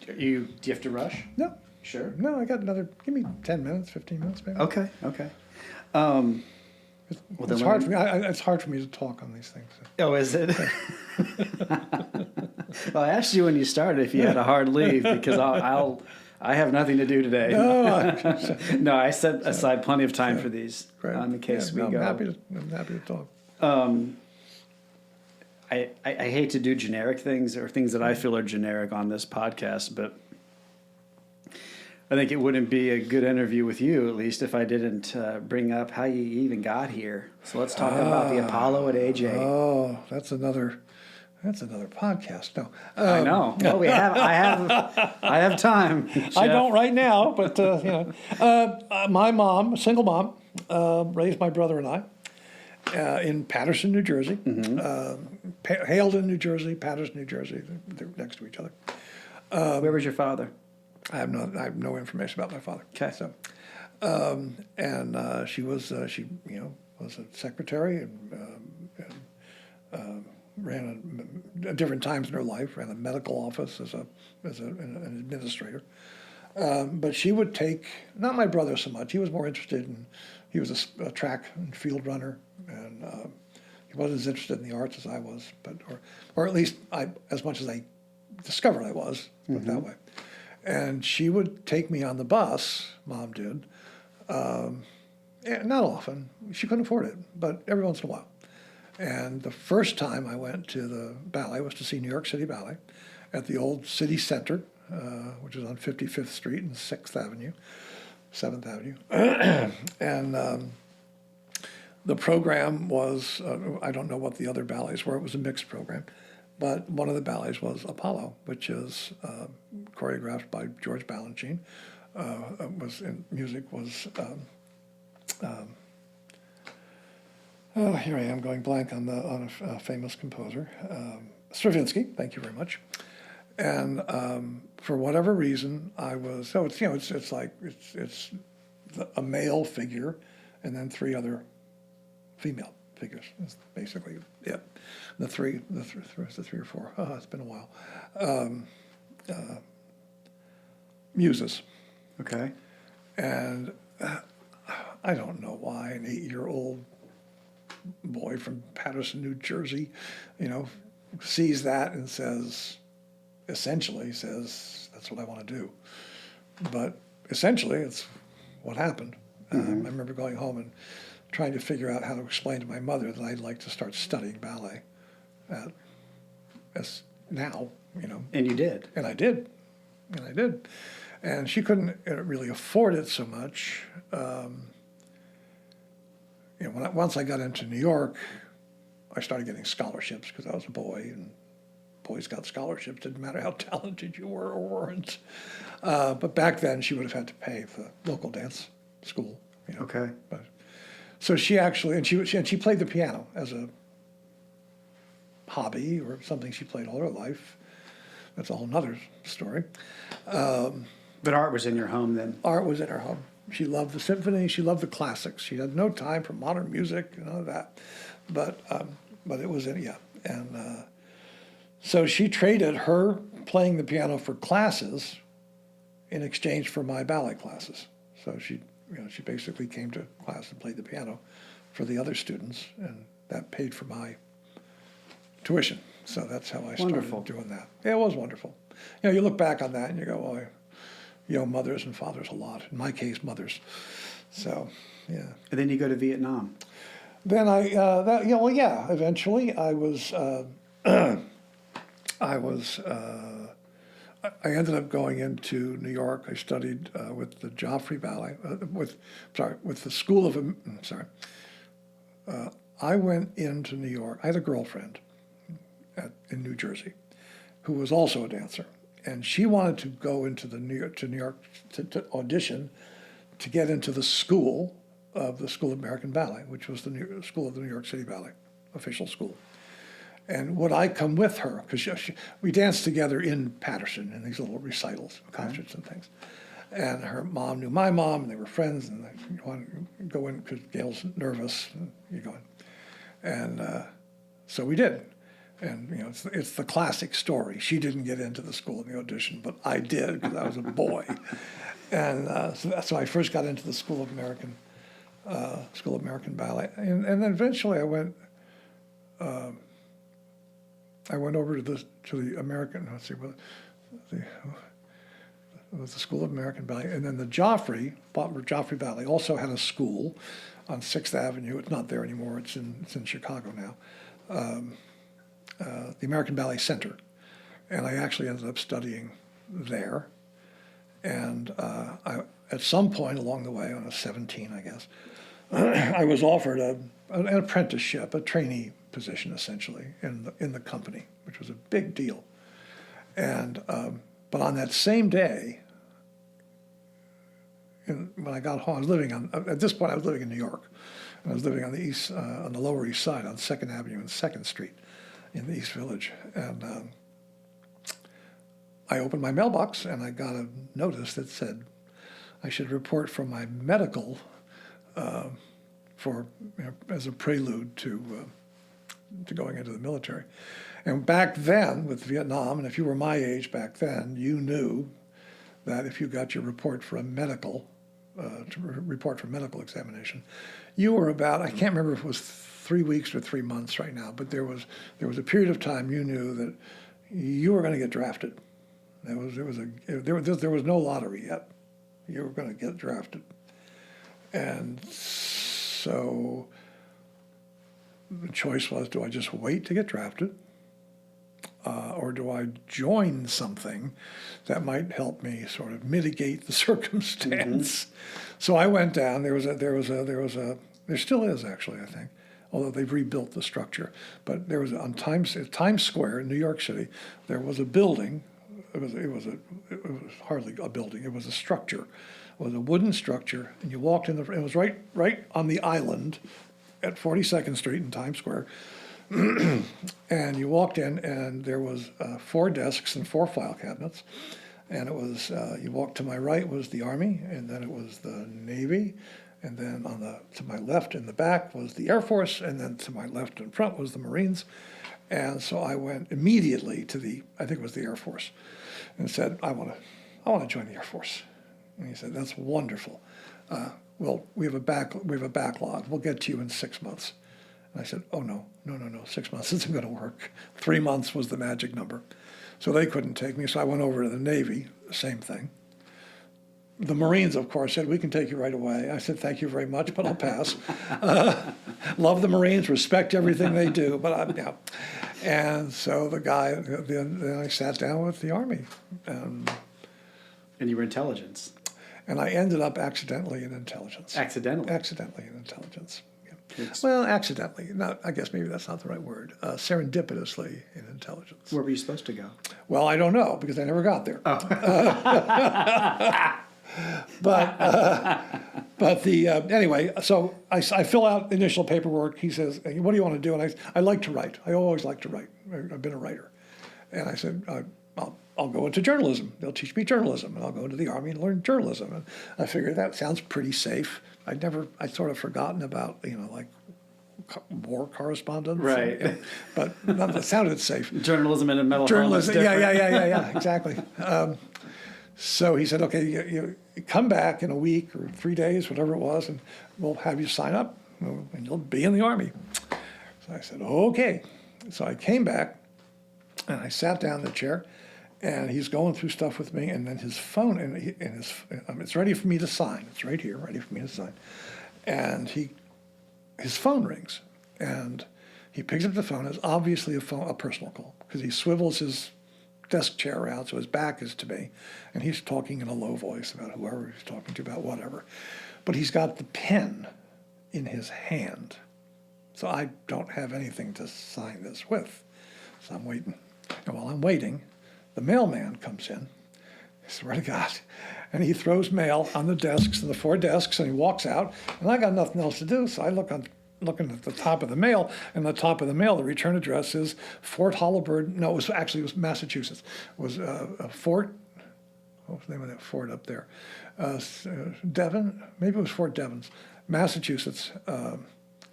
S1: Do you have to rush?
S2: no.
S1: Sure.
S2: No, I got another. Give me 10 minutes, 15 minutes, maybe.
S1: Okay.
S2: It's hard for me. It's hard for me to talk on these things.
S1: Oh, is it? Well, I asked you when you started if you had a hard leave because I have nothing to do today.
S2: No,
S1: No, I set aside plenty of time for these in case we go.
S2: I'm happy to talk.
S1: I hate to do generic things or things that I feel are generic on this podcast, but I think it wouldn't be a good interview with you, at least, if I didn't bring up how you even got here. So let's talk about the Apollo at AJ.
S2: Oh, that's another podcast. No,
S1: I know. Well, I have time. Jeff.
S2: I don't right now, but my mom, a single mom, raised my brother and I in Paterson, New Jersey. Haledon, New Jersey, Paterson, New Jersey. They're next to each other.
S1: Where was your father?
S2: I have no information about my father.
S1: Okay.
S2: So, and she was was a secretary and ran at different times in her life, ran a medical office as an administrator. But she would take, not my brother so much, he was more interested in, he was a track and field runner, and he wasn't as interested in the arts as I was, but or at least as much as I discovered I was, put it that way. And she would take me on the bus, Mom did, not often, she couldn't afford it, but every once in a while. And the first time I went to the ballet was to see New York City Ballet at the old city center, which is on 55th Street and 6th Avenue, 7th Avenue. And the program was, I don't know what the other ballets were, it was a mixed program, but one of the ballets was Apollo, which is choreographed by George Balanchine. Music was, oh, here I am going blank on a famous composer, Stravinsky. Thank you very much. And for whatever reason, I was so it's it's a male figure, and then three other female figures. That's basically it. The three or four. Oh, it's been a while. Muses.
S1: Okay.
S2: And I don't know why an 8-year-old boy from Paterson, New Jersey, sees that and essentially says, that's what I want to do. But essentially, it's what happened. I remember going home and trying to figure out how to explain to my mother that I'd like to start studying ballet as now,
S1: And you did.
S2: And I did. And she couldn't really afford it so much. Once I got into New York, I started getting scholarships because I was a boy, and boys got scholarships. Didn't matter how talented you were or weren't. But back then, she would have had to pay for the local dance school.
S1: Okay.
S2: But so she actually, and she played the piano as a hobby or something she played all her life. That's a whole nother story.
S1: But art was in your home then?
S2: Art was in her home. She loved the symphony. She loved the classics. She had no time for modern music and all of that. But it was in, yeah. And so she traded her playing the piano for classes in exchange for my ballet classes. So she basically came to class and played the piano for the other students, and that paid for my tuition. So that's how I started doing that. Yeah, it was wonderful. You look back on that and you go, well, mothers and fathers a lot. In my case, mothers. So, yeah.
S1: And then you go to Vietnam.
S2: Then eventually I was, I ended up going into New York. I studied with the Joffrey Ballet, with the School of, I went into New York. I had a girlfriend in New Jersey who was also a dancer. And she wanted to go into New York to audition to get into the School of American Ballet, which was the School of the New York City Ballet, official school. And would I come with her? Because we danced together in Paterson in these little recitals, concerts and things. And her mom knew my mom, and they were friends, and they wanted to go in because Gail's nervous, and you go in. And so we did. And it's the classic story. She didn't get into the school in the audition, but I did because I was a boy. And so that's how I first got into the School of American Ballet. And then eventually I went over to the American. Let's see, it was the School of American Ballet, and then the Joffrey Ballet also had a school on 6th Avenue. It's not there anymore. It's in Chicago now. The American Ballet Center, and I actually ended up studying there. And at some point along the way, when I was 17, I guess, I was offered an apprenticeship, a trainee position, essentially, in the company, which was a big deal. And but on that same day, when I got home, at this point I was living in New York, and I was living on the Lower East Side, on 2nd Avenue and 2nd Street, in the East Village, and I opened my mailbox and I got a notice that said I should report for my medical for as a prelude to going into the military. And back then with Vietnam, and if you were my age back then, you knew that if you got your report for a medical examination, you were about, I can't remember if it was 3 weeks or 3 months right now, but there was a period of time you knew that you were going to get drafted. There was no lottery yet. You were going to get drafted. And so the choice was, do I just wait to get drafted? Or do I join something that might help me sort of mitigate the circumstance? So I went down. There still is actually, I think, although they've rebuilt the structure. But there was on Times Square in New York City, there was a building. It was hardly a building. It was a structure. It was a wooden structure, and you walked in. It was right on the island at 42nd Street in Times Square. And you walked in, and there was 4 desks and 4 file cabinets. And it was, you walked to my right was the Army, and then it was the Navy, and then to my left in the back was the Air Force, and then to my left in front was the Marines. And so I went immediately to I think it was the Air Force, and said, I want to join the Air Force. And he said, that's wonderful. Well, we have a backlog. We'll get to you in 6 months. And I said, oh, no, 6 months isn't going to work. 3 months was the magic number. So they couldn't take me, so I went over to the Navy, same thing. The Marines, of course, said, we can take you right away. I said, thank you very much, but I'll pass. Love the Marines, respect everything they do, but yeah. And so then I sat down with the Army.
S1: And you were intelligence.
S2: And I ended up accidentally in intelligence.
S1: Accidentally?
S2: Accidentally in intelligence. Well, accidentally. I guess maybe that's not the right word. Serendipitously in intelligence.
S1: Where were you supposed to go?
S2: Well, I don't know because I never got there.
S1: Oh.
S2: Anyway, so I fill out initial paperwork. He says, what do you want to do? And I like to write. I always like to write. I've been a writer. And I said, I'll go into journalism. They'll teach me journalism, and I'll go into the Army and learn journalism. And I figured that sounds pretty safe. I'd sort of forgotten about, like war correspondence.
S1: Right.
S2: But it sounded safe.
S1: Journalism and a mental
S2: journalism. Yeah, exactly. So he said, okay, you come back in a week or 3 days, whatever it was, and we'll have you sign up, and you'll be in the Army. So I said, okay. So I came back, and I sat down in the chair, and he's going through stuff with me, and then his phone, it's ready for me to sign. It's right here, ready for me to sign. And his phone rings, and he picks up the phone. It's obviously a personal call, because he swivels his desk chair around so his back is to me, and he's talking in a low voice about whoever he's talking to, about whatever. But he's got the pen in his hand, so I don't have anything to sign this with. So I'm waiting. And while I'm waiting, the mailman comes in, I swear to God, and he throws mail on the desks, and the 4 desks, and he walks out, and I got nothing else to do, so I looking at the top of the mail, and the top of the mail, the return address is Fort Holabird. No, it was Massachusetts. It was a Fort, what was the name of that fort up there? Devon? Maybe it was Fort Devens, Massachusetts,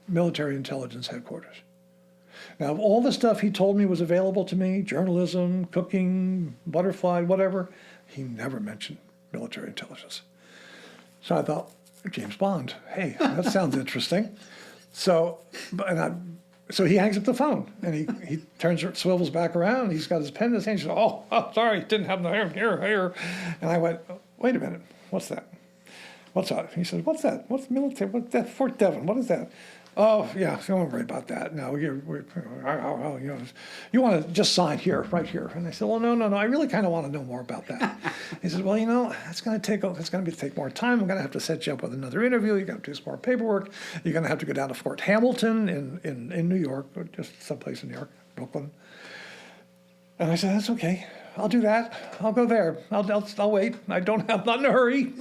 S2: Military Intelligence Headquarters. Now, all the stuff he told me was available to me, journalism, cooking, butterfly, whatever, he never mentioned military intelligence. So I thought, James Bond, hey, that sounds interesting. So he hangs up the phone, and he swivels back around, and he's got his pen in his hand. He says, oh, sorry, didn't have the here. And I went, wait a minute, what's that? What's that? He says, what's that? What's military? What's that? Fort Devon, what is that? Oh, yeah, don't worry about that. No, you want to just sign here, right here. And I said, well, no, I really kind of want to know more about that. He said, well, it's going to take more time. I'm going to have to set you up with another interview. You're going to do some more paperwork. You're going to have to go down to Fort Hamilton in New York, or just someplace in New York, Brooklyn. And I said, that's okay. I'll do that. I'll go there. I'll wait. I'm not in a hurry.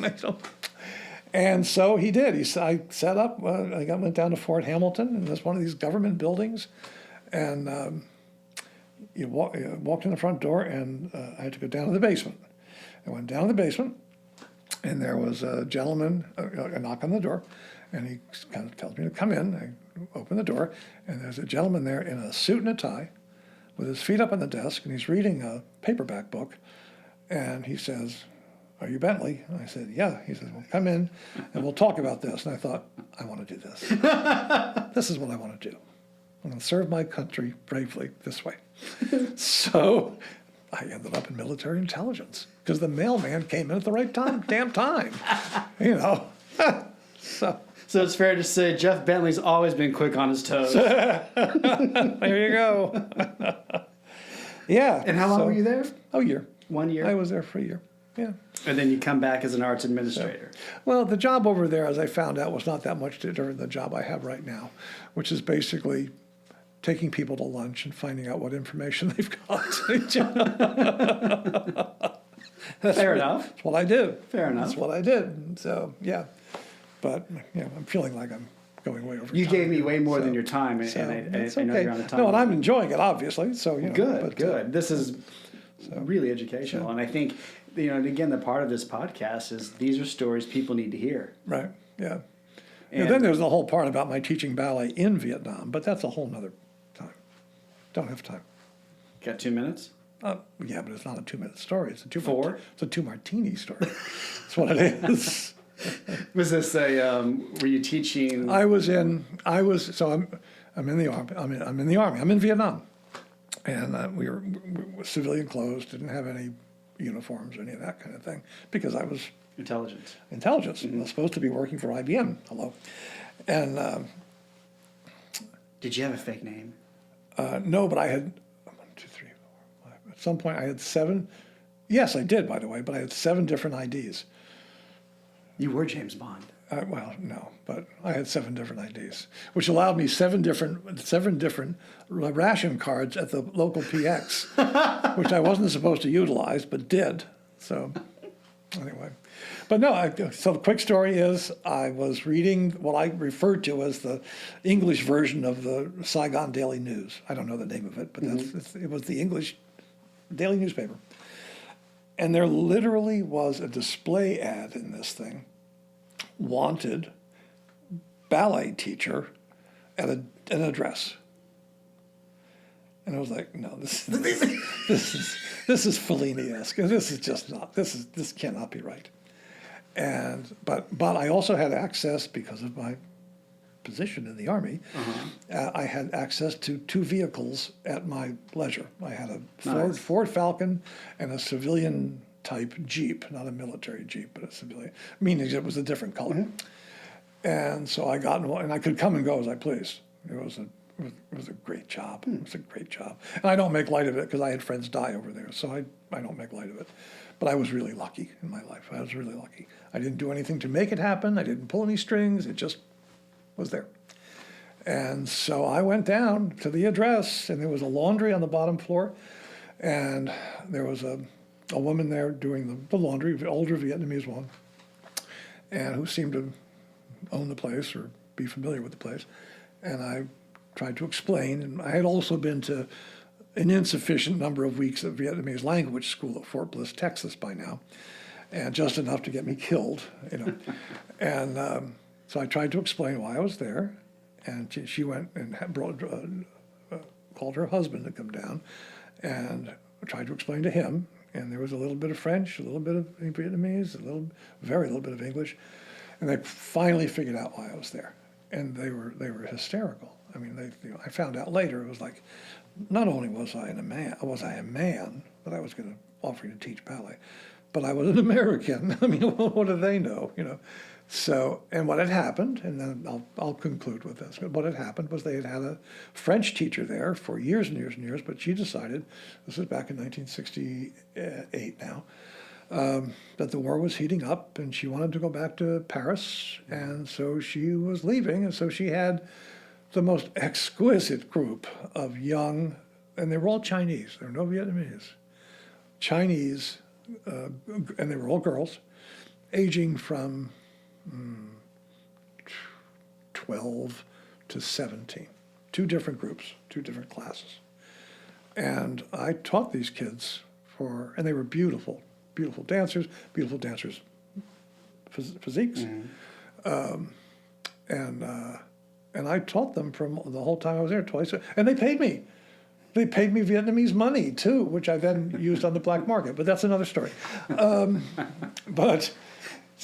S2: And so he did. I set up. I went down to Fort Hamilton, and there's one of these government buildings, and you walked in the front door, and I had to go down to the basement. I went down to the basement, and there was a gentleman, a knock on the door, And he kind of tells me to come in. I open the door, and there's a gentleman there in a suit and a tie with his feet up on the desk, and he's reading a paperback book. And he says, "Are you Bentley?" And I said, "Yeah." He says, "Well, come in, and we'll talk about this." And I thought, I want to do this. This is what I want to do. I'm going to serve my country bravely this way. So I ended up in military intelligence because the mailman came in at the right damn time, you know. So
S1: it's fair to say Jeff Bentley's always been quick on his toes.
S2: there you go. Yeah.
S1: And how long were you there?
S2: A year.
S1: 1 year?
S2: I was there for a year. Yeah.
S1: And then you come back as an arts administrator.
S2: Well, the job over there, as I found out, was not that much different than the job I have right now, which is basically taking people to lunch and finding out what information they've got.
S1: Fair enough.
S2: That's what I did.
S1: Fair enough.
S2: That's what I did. So, yeah. But, I'm feeling like I'm going way over
S1: You
S2: time.
S1: gave me way more than your time, and
S2: it's
S1: I know
S2: okay.
S1: you're on the time.
S2: No, and I'm enjoying it, obviously. So,
S1: Good, good. This is really educational. And I think, and again, the part of this podcast is these are stories people need to hear.
S2: Right, yeah.
S1: And
S2: then there's the whole part about my teaching ballet in Vietnam, but that's a whole nother time. Don't have time.
S1: Got 2 minutes?
S2: Yeah, but it's not a 2-minute story. It's a
S1: Four?
S2: It's a 2-martini story. That's what it is.
S1: Was this were you teaching?
S2: I'm in the army. I'm in the army. I'm in Vietnam, and we were civilian clothes. Didn't have any uniforms or any of that kind of thing because I was
S1: Intelligence.
S2: I was supposed to be working for IBM. Hello, and
S1: Did you have a fake name?
S2: no, but I had 1, 2, 3, 4, 5. At some point, I had 7. Yes, I did, by the way, but I had 7 different IDs.
S1: You were James Bond.
S2: Well, no, but I had 7 different IDs, which allowed me 7 different ration cards at the local PX, which I wasn't supposed to utilize, but did. So, anyway, but no. So the quick story is, I was reading what I referred to as the English version of the Saigon Daily News. I don't know the name of it, but it was the English daily newspaper. And there literally was a display ad in this thing. Wanted ballet teacher at an address. And I was like, no, this is Fellini-esque. This is just not. This cannot be right. But I also had access, because of my position in the Army, I had access to 2 vehicles at my leisure. I had a Ford Falcon and a civilian type Jeep, not a military Jeep, but a civilian, meaning it was a different color. And so I got in one, and I could come and go as I pleased. It was a great job. It was a great job. And I don't make light of it because I had friends die over there, so I don't make light of it. But I was really lucky in my life. I was really lucky. I didn't do anything to make it happen. I didn't pull any strings. It just was there. And so I went down to the address, and there was a laundry on the bottom floor, and there was a woman there doing the laundry, an older Vietnamese woman, and who seemed to own the place or be familiar with the place. And I tried to explain, and I had also been to an insufficient number of weeks of Vietnamese language school at Fort Bliss, Texas by now, and just enough to get me killed, And so I tried to explain why I was there, and she went and called her husband to come down, and tried to explain to him. And there was a little bit of French, a little bit of Vietnamese, very little bit of English, and they finally figured out why I was there. And they were hysterical. I mean, I found out later it was like, not only was I a man, but I was going to offer to teach ballet, but I was an American. I mean, what do they know, So, and what had happened, and then I'll conclude with this. What had happened was they had had a French teacher there for years and years and years, but she decided, this was back in 1968 now, that the war was heating up and she wanted to go back to Paris, and so she was leaving, and so she had the most exquisite group of young, and they were all Chinese, there were no Vietnamese, Chinese, and they were all girls, aging from 12 to 17. 2 different groups, 2 different classes. And I taught these kids and they were beautiful, beautiful dancers, physiques. And I taught them from the whole time I was there twice, and they paid me. They paid me Vietnamese money too, which I then used on the black market. But that's another story. But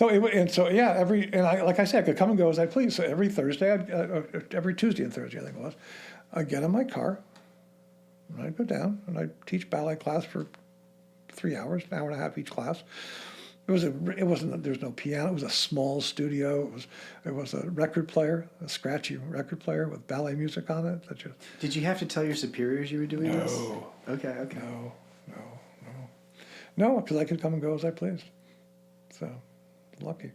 S2: like I said, I could come and go as I please. So every Thursday, every Tuesday and Thursday, I think it was, I'd get in my car, and I'd go down, and I'd teach ballet class for 3 hours, an hour and a half each class. There's no piano. It was a small studio. It was a record player, a scratchy record player with ballet music on it.
S1: Did you have to tell your superiors you were doing this?
S2: No.
S1: Okay.
S2: No, because I could come and go as I pleased. So, lucky.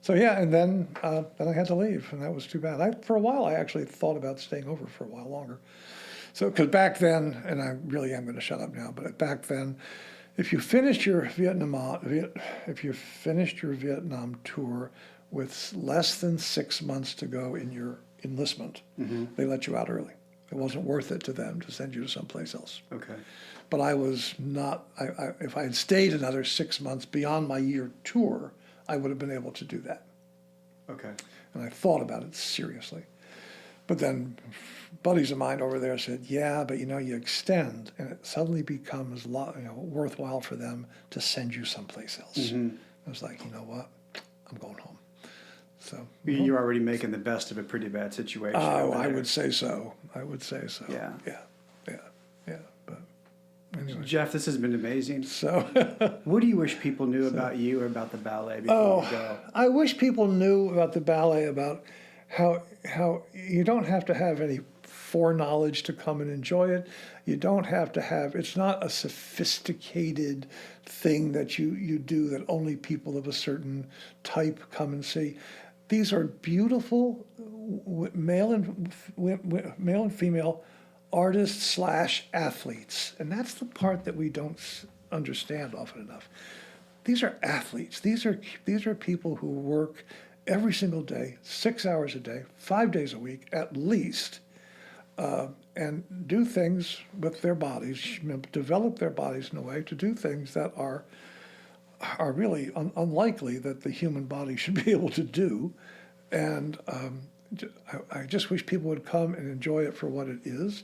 S2: So yeah, and then I had to leave, and that was too bad. For a while, I actually thought about staying over for a while longer. So, because back then, and I really am going to shut up now, but back then, if you finished your Vietnam tour with less than 6 months to go in your enlistment, they let you out early. It wasn't worth it to them to send you to someplace else.
S1: Okay.
S2: But I was not. If I had stayed another 6 months beyond my year tour, I would have been able to do that.
S1: Okay.
S2: And I thought about it seriously. But then buddies of mine over there said, yeah, but you extend, and it suddenly becomes worthwhile for them to send you someplace else. I was like, you know what? I'm going home. So
S1: you're already making the best of a pretty bad situation.
S2: Oh, I would say so.
S1: Yeah.
S2: But anyway.
S1: Jeff, this has been amazing.
S2: So
S1: what do you wish people knew about you or about the ballet before you go?
S2: I wish people knew about the ballet, about how you don't have to have any foreknowledge to come and enjoy it. You don't have to have, it's not a sophisticated thing that you do that only people of a certain type come and see. These are beautiful male and female artists / athletes. And that's the part that we don't understand often enough. These are athletes. These are people who work every single day, 6 hours a day, 5 days a week at least, and do things with their bodies, develop their bodies in a way to do things that are really unlikely that the human body should be able to do. And I just wish people would come and enjoy it for what it is,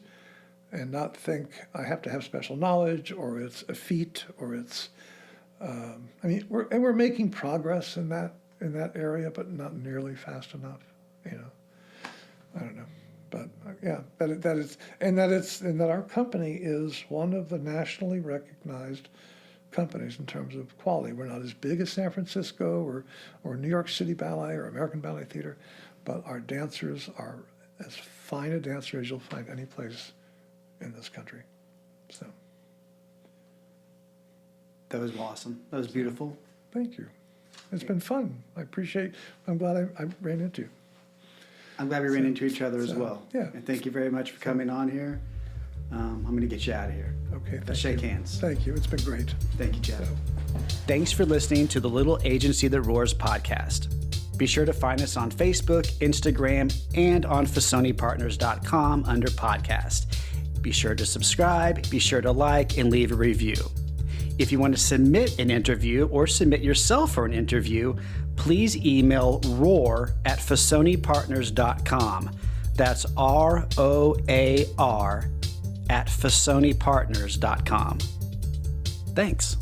S2: and not think I have to have special knowledge or it's a feat or it's. We're making progress in that area, but not nearly fast enough. I don't know, but yeah, that our company is one of the nationally recognized companies in terms of quality. We're not as big as San Francisco or New York City Ballet or American Ballet Theater, but our dancers are as fine a dancer as you'll find any place in this country. So
S1: that was awesome. That was beautiful.
S2: Thank you. It's been fun. I'm glad I ran into you.
S1: I'm glad we ran into each other as well.
S2: Yeah.
S1: And thank you very much for coming on here. I'm going to get you out of here.
S2: Okay.
S1: Let's shake hands.
S2: Thank you. It's been great.
S1: Thank you, Jeff. Thanks for listening to the Little Agency That Roars podcast. Be sure to find us on Facebook, Instagram, and on FasoniPartners.com under podcast. Be sure to subscribe, be sure to like, and leave a review. If you want to submit an interview or submit yourself for an interview, please email roar@FasoniPartners.com. That's ROAR @FasoniPartners.com. Thanks.